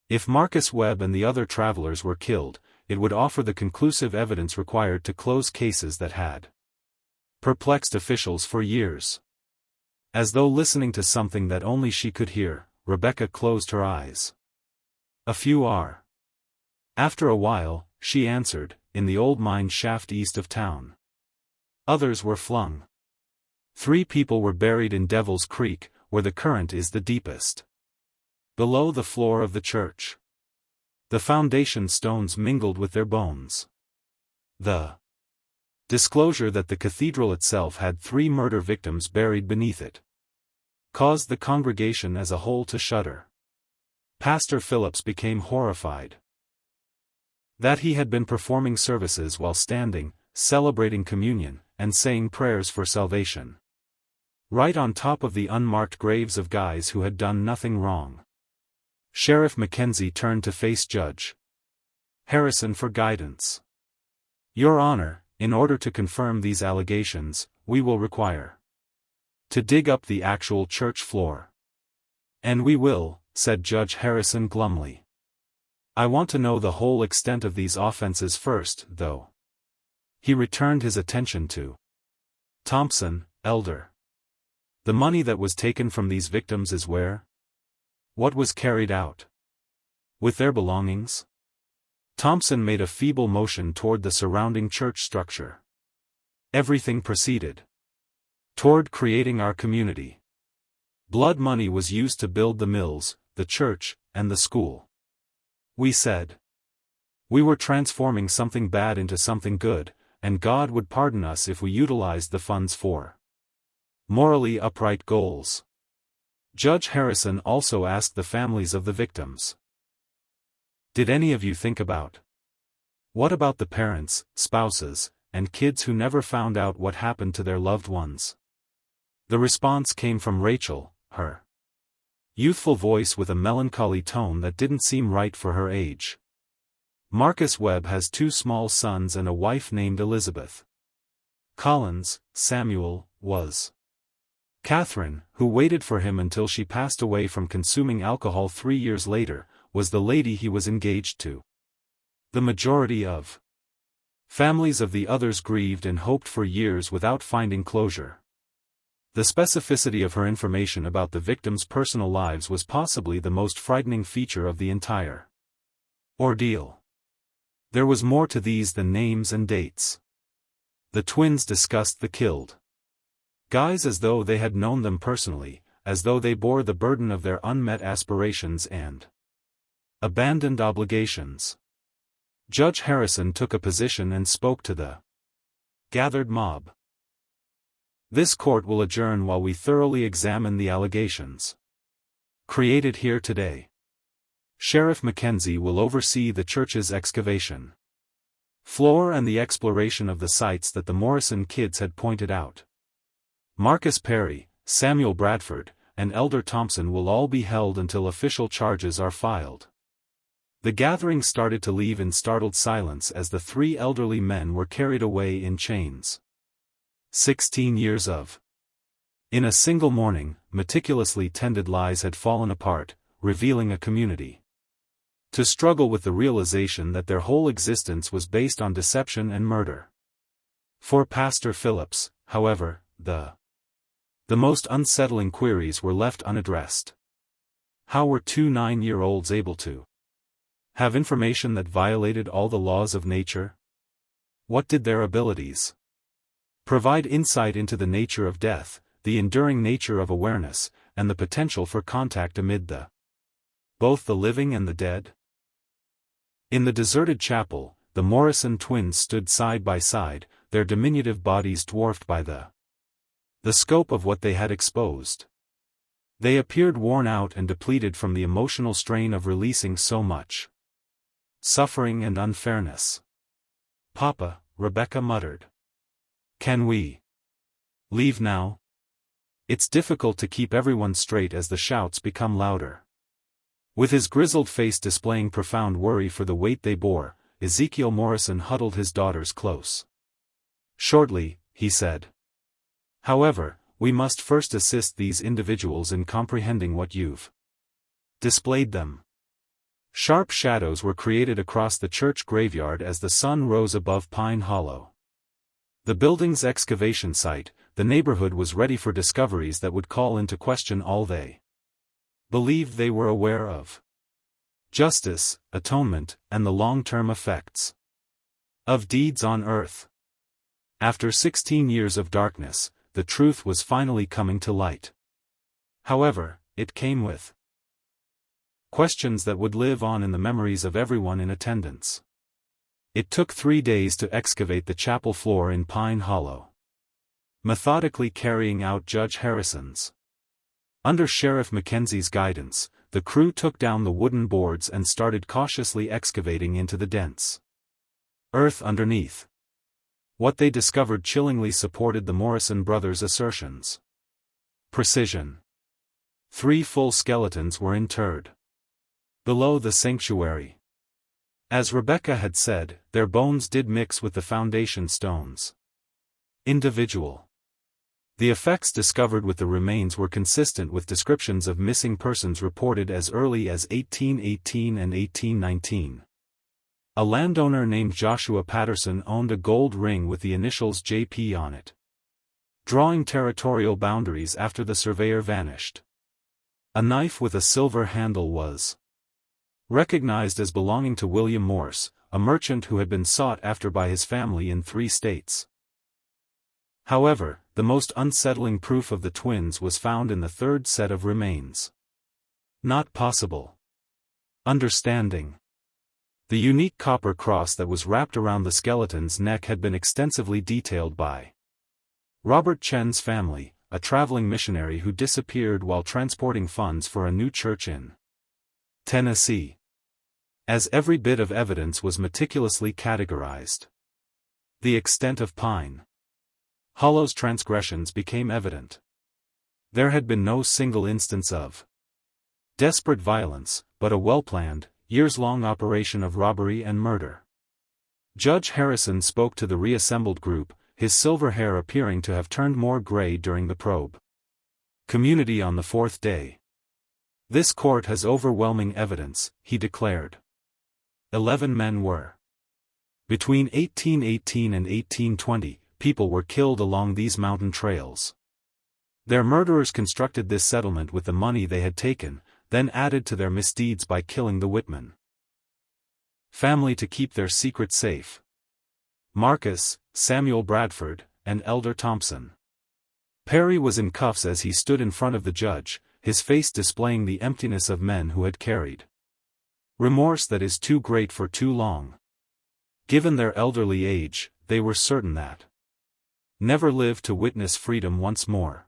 If Marcus Webb and the other travelers were killed, it would offer the conclusive evidence required to close cases that had perplexed officials for years. As though listening to something that only she could hear, Rebecca closed her eyes. A few are. After a while, she answered, in the old mine shaft east of town. Others were flung. 3 people were buried in Devil's Creek, where the current is the deepest. Below the floor of the church. The foundation stones mingled with their bones. The disclosure that the cathedral itself had 3 murder victims buried beneath it caused the congregation as a whole to shudder. Pastor Phillips became horrified that he had been performing services while standing, celebrating communion, and saying prayers for salvation. Right on top of the unmarked graves of guys who had done nothing wrong. Sheriff Mackenzie turned to face Judge Harrison for guidance. Your Honor, in order to confirm these allegations, we will require to dig up the actual church floor. And we will, said Judge Harrison glumly. I want to know the whole extent of these offenses first, though. He returned his attention to Thompson, elder. The money that was taken from these victims is where? What was carried out with their belongings? Thompson made a feeble motion toward the surrounding church structure. Everything proceeded toward creating our community. Blood money was used to build the mills, the church, and the school. We said we were transforming something bad into something good, and God would pardon us if we utilized the funds for morally upright goals. Judge Harrison also asked the families of the victims. Did any of you think about what about the parents, spouses, and kids who never found out what happened to their loved ones? The response came from Rachel, her youthful voice with a melancholy tone that didn't seem right for her age. Marcus Webb has 2 small sons and a wife named Elizabeth. Collins, Samuel, was Catherine, who waited for him until she passed away from consuming alcohol 3 years later, was the lady he was engaged to. The majority of families of the others grieved and hoped for years without finding closure. The specificity of her information about the victims' personal lives was possibly the most frightening feature of the entire ordeal. There was more to these than names and dates. The twins discussed the killed guys as though they had known them personally, as though they bore the burden of their unmet aspirations and abandoned obligations. Judge Harrison took a position and spoke to the gathered mob. This court will adjourn while we thoroughly examine the allegations created here today. Sheriff Mackenzie will oversee the church's excavation floor and the exploration of the sites that the Morrison kids had pointed out. Marcus Perry, Samuel Bradford, and Elder Thompson will all be held until official charges are filed. The gathering started to leave in startled silence as the 3 elderly men were carried away in chains. 16 years of. In a single morning, meticulously tended lies had fallen apart, revealing a community to struggle with the realization that their whole existence was based on deception and murder. For Pastor Phillips, however, the most unsettling queries were left unaddressed. How were 2 9-year-olds able to have information that violated all the laws of nature? What did their abilities provide insight into the nature of death, the enduring nature of awareness, and the potential for contact amid both the living and the dead? In the deserted chapel, the Morrison twins stood side by side, their diminutive bodies dwarfed by the scope of what they had exposed. They appeared worn out and depleted from the emotional strain of releasing so much suffering and unfairness. "Papa," Rebecca muttered. "Can we leave now? It's difficult to keep everyone straight as the shouts become louder." With his grizzled face displaying profound worry for the weight they bore, Ezekiel Morrison huddled his daughters close. "Shortly," he said. "However, we must first assist these individuals in comprehending what you've displayed them." Sharp shadows were created across the church graveyard as the sun rose above Pine Hollow. The building's excavation site, the neighborhood was ready for discoveries that would call into question all they believed they were aware of: justice, atonement, and the long-term effects of deeds on earth. After 16 years of darkness, the truth was finally coming to light. However, it came with questions that would live on in the memories of everyone in attendance. It took 3 days to excavate the chapel floor in Pine Hollow, methodically carrying out Judge Harrison's. Under Sheriff Mackenzie's guidance, the crew took down the wooden boards and started cautiously excavating into the dense earth underneath. What they discovered chillingly supported the Morrison brothers' assertions. Precision. 3 full skeletons were interred below the sanctuary. As Rebecca had said, their bones did mix with the foundation stones. Individual. The effects discovered with the remains were consistent with descriptions of missing persons reported as early as 1818 and 1819. A landowner named Joshua Patterson owned a gold ring with the initials JP on it, drawing territorial boundaries after the surveyor vanished. A knife with a silver handle was recognized as belonging to William Morse, a merchant who had been sought after by his family in 3 states. However, the most unsettling proof of the twins was found in the 3rd set of remains. Not possible. Understanding. The unique copper cross that was wrapped around the skeleton's neck had been extensively detailed by Robert Chen's family, a traveling missionary who disappeared while transporting funds for a new church in Tennessee. As every bit of evidence was meticulously categorized, the extent of Pine Hollow's transgressions became evident. There had been no single instance of desperate violence, but a well-planned, years-long operation of robbery and murder. Judge Harrison spoke to the reassembled group, his silver hair appearing to have turned more gray during the probe. Community on the fourth day. This court has overwhelming evidence, he declared. 11 men were. Between 1818 and 1820, people were killed along these mountain trails. Their murderers constructed this settlement with the money they had taken, then added to their misdeeds by killing the Whitman family to keep their secret safe. Marcus, Samuel Bradford, and Elder Thompson. Perry was in cuffs as he stood in front of the judge, his face displaying the emptiness of men who had carried remorse that is too great for too long. Given their elderly age, they were certain that never live to witness freedom once more.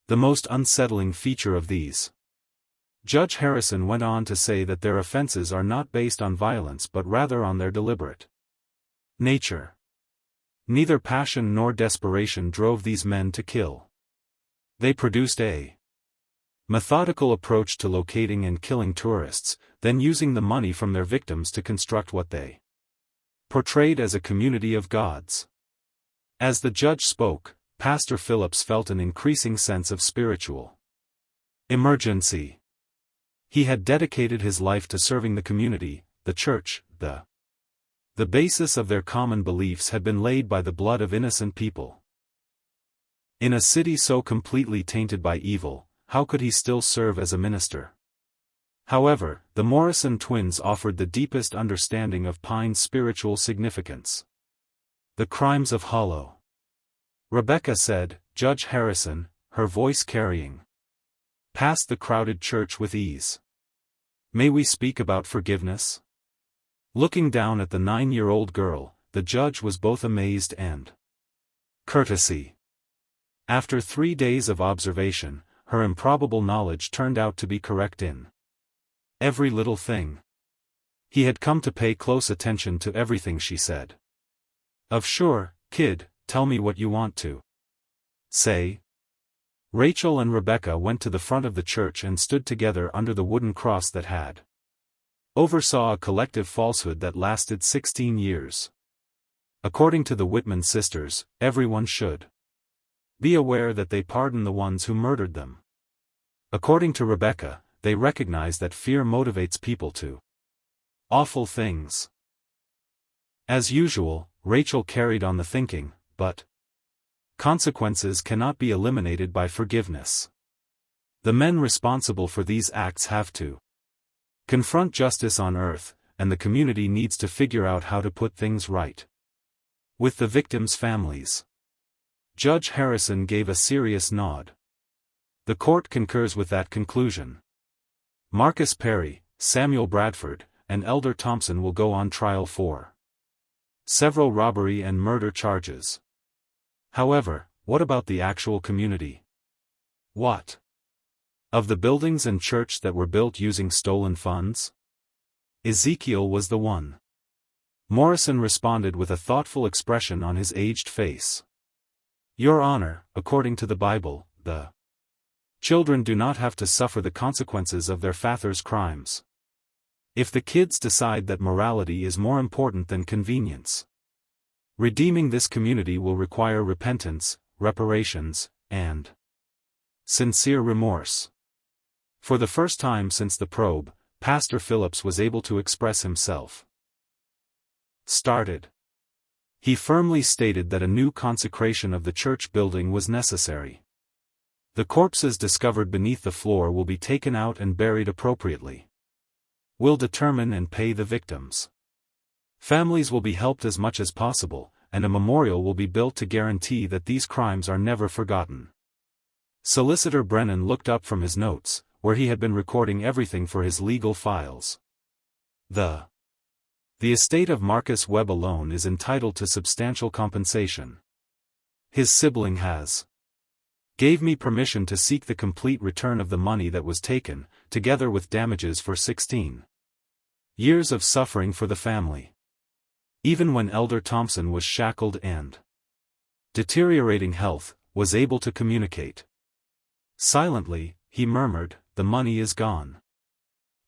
The most unsettling feature of these. Judge Harrison went on to say that their offenses are not based on violence but rather on their deliberate nature. Neither passion nor desperation drove these men to kill. They produced a methodical approach to locating and killing tourists, then using the money from their victims to construct what they portrayed as a community of gods. As the judge spoke, Pastor Phillips felt an increasing sense of spiritual emergency. He had dedicated his life to serving the community, the church, the basis of their common beliefs had been laid by the blood of innocent people. In a city so completely tainted by evil, how could he still serve as a minister? However, the Morrison twins offered the deepest understanding of Pine's spiritual significance. The crimes of Hollow. Rebecca said, Judge Harrison, her voice carrying past the crowded church with ease. May we speak about forgiveness? Looking down at the 9-year-old girl, the judge was both amazed and courtesy. After 3 days of observation, her improbable knowledge turned out to be correct in every little thing. He had come to pay close attention to everything she said. Of sure, kid, tell me what you want to say. Rachel and Rebecca went to the front of the church and stood together under the wooden cross that had oversaw a collective falsehood that lasted 16 years. According to the Whitman sisters, everyone should be aware that they pardon the ones who murdered them. According to Rebecca, they recognize that fear motivates people to awful things. As usual, Rachel carried on the thinking, but consequences cannot be eliminated by forgiveness. The men responsible for these acts have to confront justice on earth, and the community needs to figure out how to put things right with the victims' families. Judge Harrison gave a serious nod. The court concurs with that conclusion. Marcus Perry, Samuel Bradford, and Elder Thompson will go on trial for several robbery and murder charges. However, what about the actual community? What of the buildings and church that were built using stolen funds? Ezekiel was the one. Morrison responded with a thoughtful expression on his aged face. Your Honor, according to the Bible, the children do not have to suffer the consequences of their father's crimes. If the kids decide that morality is more important than convenience, redeeming this community will require repentance, reparations, and sincere remorse. For the first time since the probe, Pastor Phillips was able to express himself. He firmly stated that a new consecration of the church building was necessary. The corpses discovered beneath the floor will be taken out and buried appropriately. We'll determine and pay the victims. Families will be helped as much as possible, and a memorial will be built to guarantee that these crimes are never forgotten. Solicitor Brennan looked up from his notes, where he had been recording everything for his legal files. The estate of Marcus Webb alone is entitled to substantial compensation. His sibling has gave me permission to seek the complete return of the money that was taken, together with damages for 16 years of suffering for the family. Even when Elder Thompson was shackled and deteriorating health, was able to communicate. Silently, he murmured, the money is gone.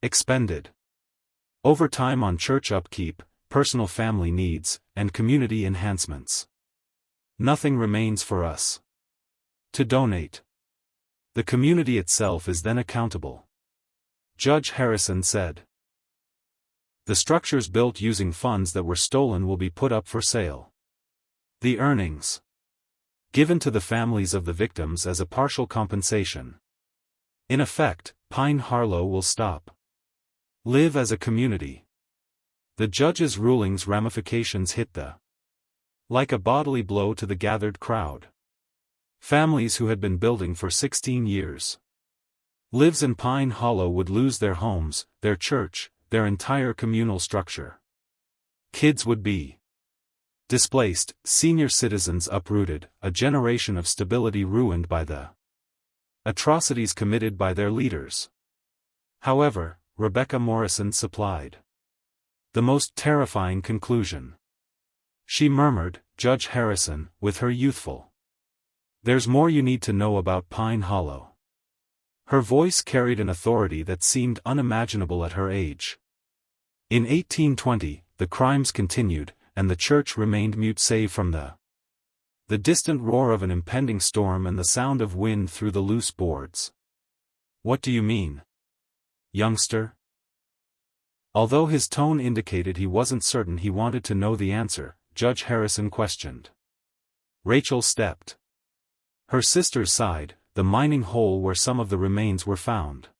Expended. Overtime on church upkeep, personal family needs, and community enhancements. Nothing remains for us to donate. The community itself is then accountable. Judge Harrison said. The structures built using funds that were stolen will be put up for sale. The earnings given to the families of the victims as a partial compensation. In effect, Pine Harlow will stop. Live as a community. The judge's ruling's ramifications hit like a bodily blow to the gathered crowd. Families who had been building for 16 years. Lives in Pine Hollow would lose their homes, their church, their entire communal structure. Kids would be displaced, senior citizens uprooted, a generation of stability ruined by the atrocities committed by their leaders. However, Rebecca Morrison supplied the most terrifying conclusion. She murmured, Judge Harrison, with her youthful, "There's more you need to know about Pine Hollow." Her voice carried an authority that seemed unimaginable at her age. In 1820, the crimes continued, and the church remained mute save from the distant roar of an impending storm and the sound of wind through the loose boards. What do you mean, youngster? Although his tone indicated he wasn't certain he wanted to know the answer, Judge Harrison questioned. Rachel stepped. Her sister's side, the mining hole where some of the remains were found,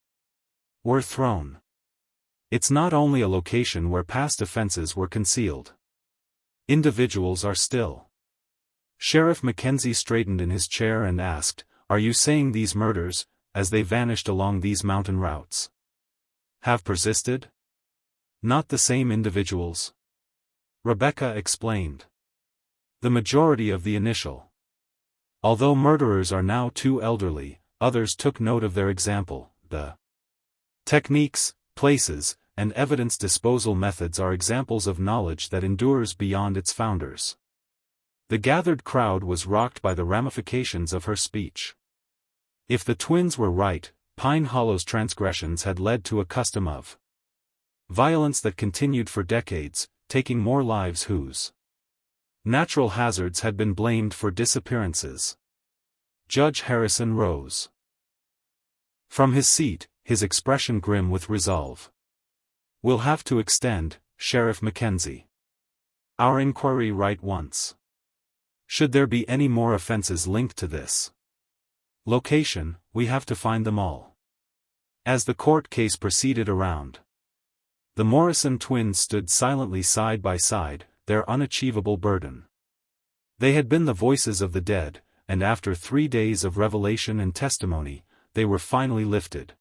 were thrown. It's not only a location where past offenses were concealed. Individuals are still. Sheriff Mackenzie straightened in his chair and asked, "Are you saying these murders, as they vanished along these mountain routes, have persisted? Not the same individuals?" Rebecca explained. The majority of the initial. Although murderers are now too elderly, others took note of their example. The techniques, places, and evidence disposal methods are examples of knowledge that endures beyond its founders. The gathered crowd was rocked by the ramifications of her speech. If the twins were right, Pine Hollow's transgressions had led to a custom of violence that continued for decades, taking more lives whose natural hazards had been blamed for disappearances. Judge Harrison rose from his seat, his expression grim with resolve. "We'll have to extend, Sheriff Mackenzie, our inquiry right once. Should there be any more offenses linked to this location, we have to find them all." As the court case proceeded around, the Morrison twins stood silently side by side, their unachievable burden. They had been the voices of the dead, and after 3 days of revelation and testimony, they were finally lifted.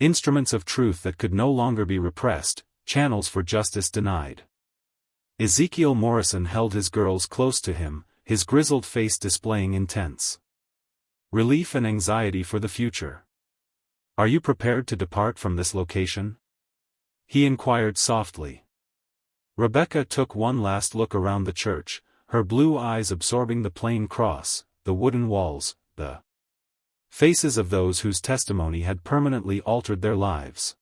Instruments of truth that could no longer be repressed, channels for justice denied. Ezekiel Morrison held his girls close to him, his grizzled face displaying intense relief and anxiety for the future. "Are you prepared to depart from this location?" he inquired softly. Rebecca took one last look around the church, her blue eyes absorbing the plain cross, the wooden walls, the faces of those whose testimony had permanently altered their lives.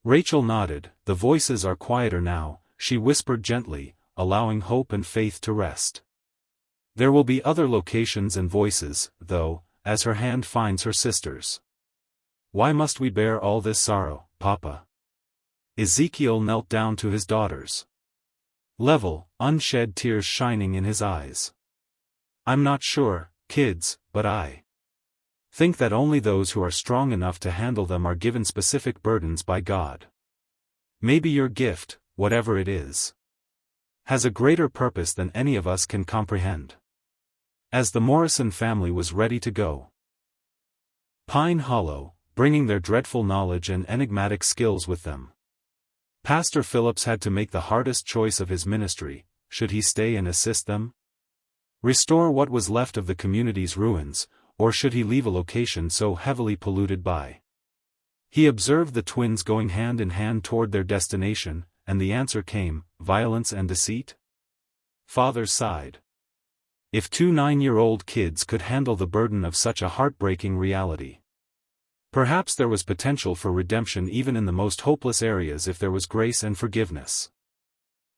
Rachel nodded. "The voices are quieter now," she whispered gently, allowing hope and faith to rest. "There will be other locations and voices, though," as her hand finds her sister's. "Why must we bear all this sorrow, Papa?" Ezekiel knelt down to his daughters level, unshed tears shining in his eyes. "I'm not sure, kids, but I think that only those who are strong enough to handle them are given specific burdens by God. Maybe your gift, whatever it is, has a greater purpose than any of us can comprehend." As the Morrison family was ready to go Pine Hollow, bringing their dreadful knowledge and enigmatic skills with them, Pastor Phillips had to make the hardest choice of his ministry. Should he stay and assist them, restore what was left of the community's ruins, or should he leave a location so heavily polluted by? He observed the twins going hand in hand toward their destination, and the answer came, violence and deceit? Father sighed. If 2 9-year-old kids could handle the burden of such a heartbreaking reality, perhaps there was potential for redemption even in the most hopeless areas if there was grace and forgiveness.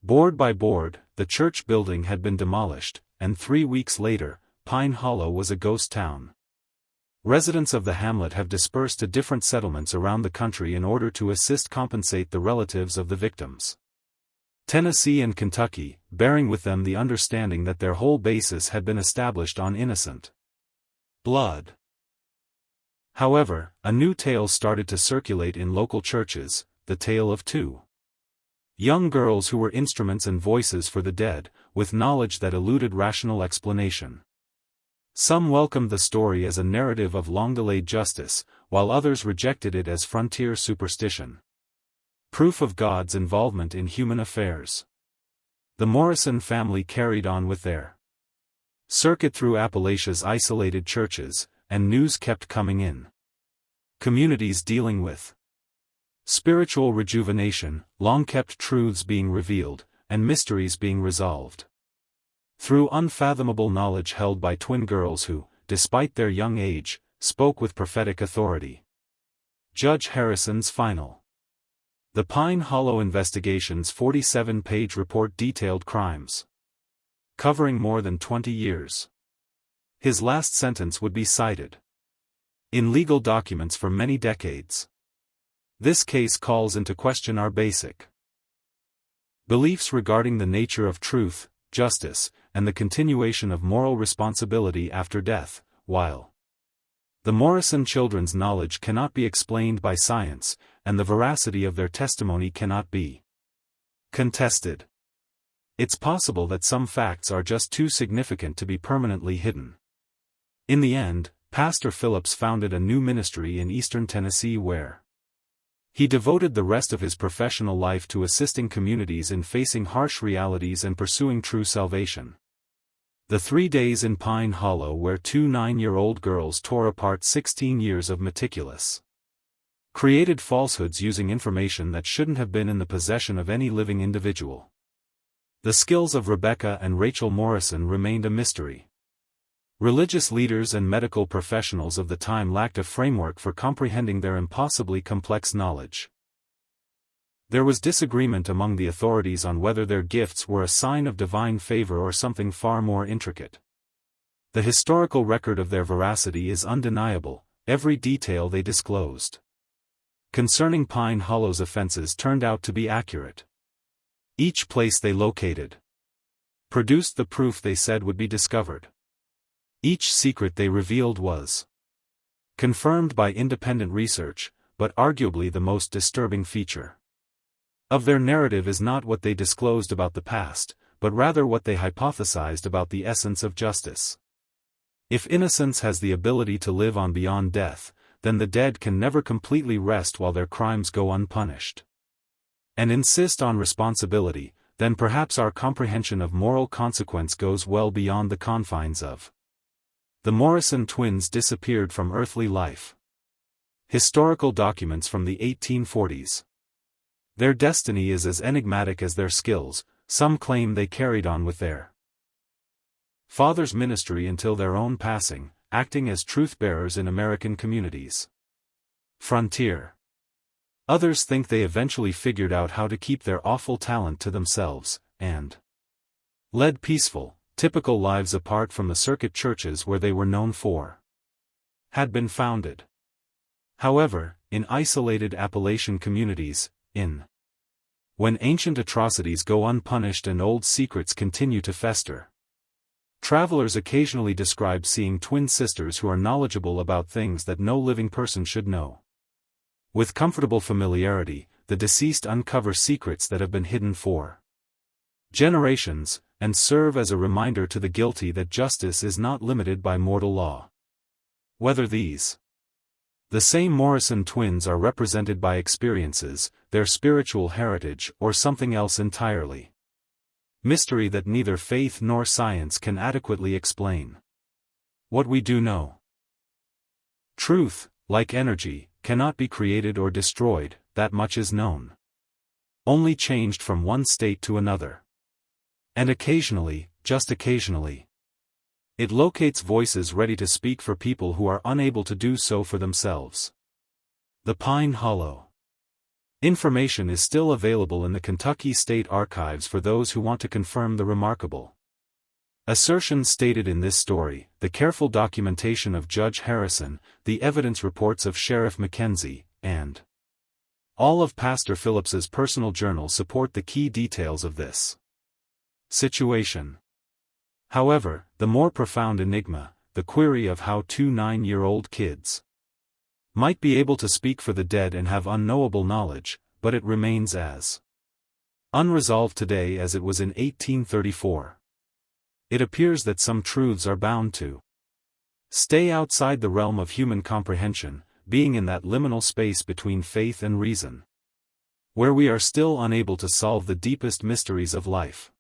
Board by board, the church building had been demolished, and 3 weeks later, Pine Hollow was a ghost town. Residents of the hamlet have dispersed to different settlements around the country in order to compensate the relatives of the victims. Tennessee and Kentucky, bearing with them the understanding that their whole basis had been established on innocent blood. However, a new tale started to circulate in local churches, the tale of two young girls who were instruments and voices for the dead, with knowledge that eluded rational explanation. Some welcomed the story as a narrative of long-delayed justice, while others rejected it as frontier superstition. Proof of God's involvement in human affairs. The Morrison family carried on with their circuit through Appalachia's isolated churches, and news kept coming in. Communities dealing with spiritual rejuvenation, long-kept truths being revealed, and mysteries being resolved. Through unfathomable knowledge held by twin girls who, despite their young age, spoke with prophetic authority. Judge Harrison's final. The Pine Hollow investigation's 47-page report detailed crimes covering more than 20 years. His last sentence would be cited in legal documents for many decades. This case calls into question our basic beliefs regarding the nature of truth, justice, and the continuation of moral responsibility after death, while the Morrison children's knowledge cannot be explained by science, and the veracity of their testimony cannot be contested. It's possible that some facts are just too significant to be permanently hidden. In the end, Pastor Phillips founded a new ministry in eastern Tennessee where he devoted the rest of his professional life to assisting communities in facing harsh realities and pursuing true salvation. The 3 days in Pine Hollow where two 9-year-old girls tore apart 16 years of meticulous created falsehoods using information that shouldn't have been in the possession of any living individual. The skills of Rebecca and Rachel Morrison remained a mystery. Religious leaders and medical professionals of the time lacked a framework for comprehending their impossibly complex knowledge. There was disagreement among the authorities on whether their gifts were a sign of divine favor or something far more intricate. The historical record of their veracity is undeniable, every detail they disclosed concerning Pine Hollow's offenses turned out to be accurate. Each place they located produced the proof they said would be discovered. Each secret they revealed was confirmed by independent research, but arguably the most disturbing feature of their narrative is not what they disclosed about the past, but rather what they hypothesized about the essence of justice. If innocence has the ability to live on beyond death, then the dead can never completely rest while their crimes go unpunished. And insist on responsibility, then perhaps our comprehension of moral consequence goes well beyond the confines of the Morrison twins disappeared from earthly life. Historical documents from the 1840s. Their destiny is as enigmatic as their skills. Some claim they carried on with their father's ministry until their own passing, acting as truth-bearers in American communities. Frontier. Others think they eventually figured out how to keep their awful talent to themselves, and led peaceful, typical lives apart from the circuit churches where they were known for had been founded. However, in isolated Appalachian communities, when ancient atrocities go unpunished and old secrets continue to fester, travelers occasionally describe seeing twin sisters who are knowledgeable about things that no living person should know. With comfortable familiarity, the deceased uncover secrets that have been hidden for generations, and serve as a reminder to the guilty that justice is not limited by mortal law. Whether the same Morrison twins are represented by experiences, their spiritual heritage, or something else entirely. Mystery that neither faith nor science can adequately explain. What we do know. Truth, like energy, cannot be created or destroyed, that much is known. Only changed from one state to another. And occasionally, just occasionally, it locates voices ready to speak for people who are unable to do so for themselves. The Pine Hollow. Information is still available in the Kentucky State Archives for those who want to confirm the remarkable Assertions stated in this story, the careful documentation of Judge Harrison, the evidence reports of Sheriff Mackenzie, and all of Pastor Phillips's personal journal support the key details of this situation. However, the more profound enigma, the query of how two 9-year-old kids might be able to speak for the dead and have unknowable knowledge, but it remains as unresolved today as it was in 1834. It appears that some truths are bound to stay outside the realm of human comprehension, being in that liminal space between faith and reason, where we are still unable to solve the deepest mysteries of life.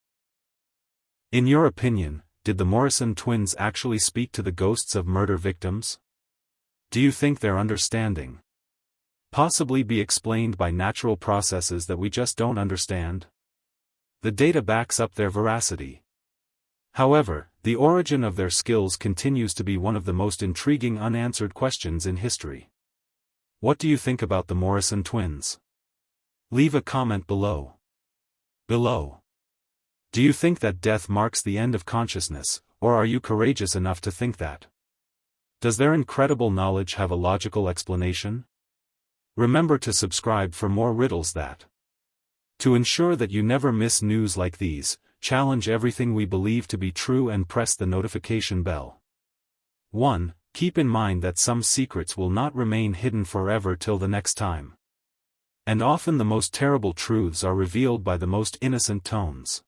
In your opinion, did the Morrison twins actually speak to the ghosts of murder victims? Do you think their understanding possibly be explained by natural processes that we just don't understand? The data backs up their veracity. However, the origin of their skills continues to be one of the most intriguing unanswered questions in history. What do you think about the Morrison twins? Leave a comment below. Do you think that death marks the end of consciousness, or are you courageous enough to think that? Does their incredible knowledge have a logical explanation? Remember to subscribe for more riddles that. To ensure that you never miss news like these, challenge everything we believe to be true and press the notification bell. 1. Keep in mind that some secrets will not remain hidden forever till the next time. And often the most terrible truths are revealed by the most innocent tones.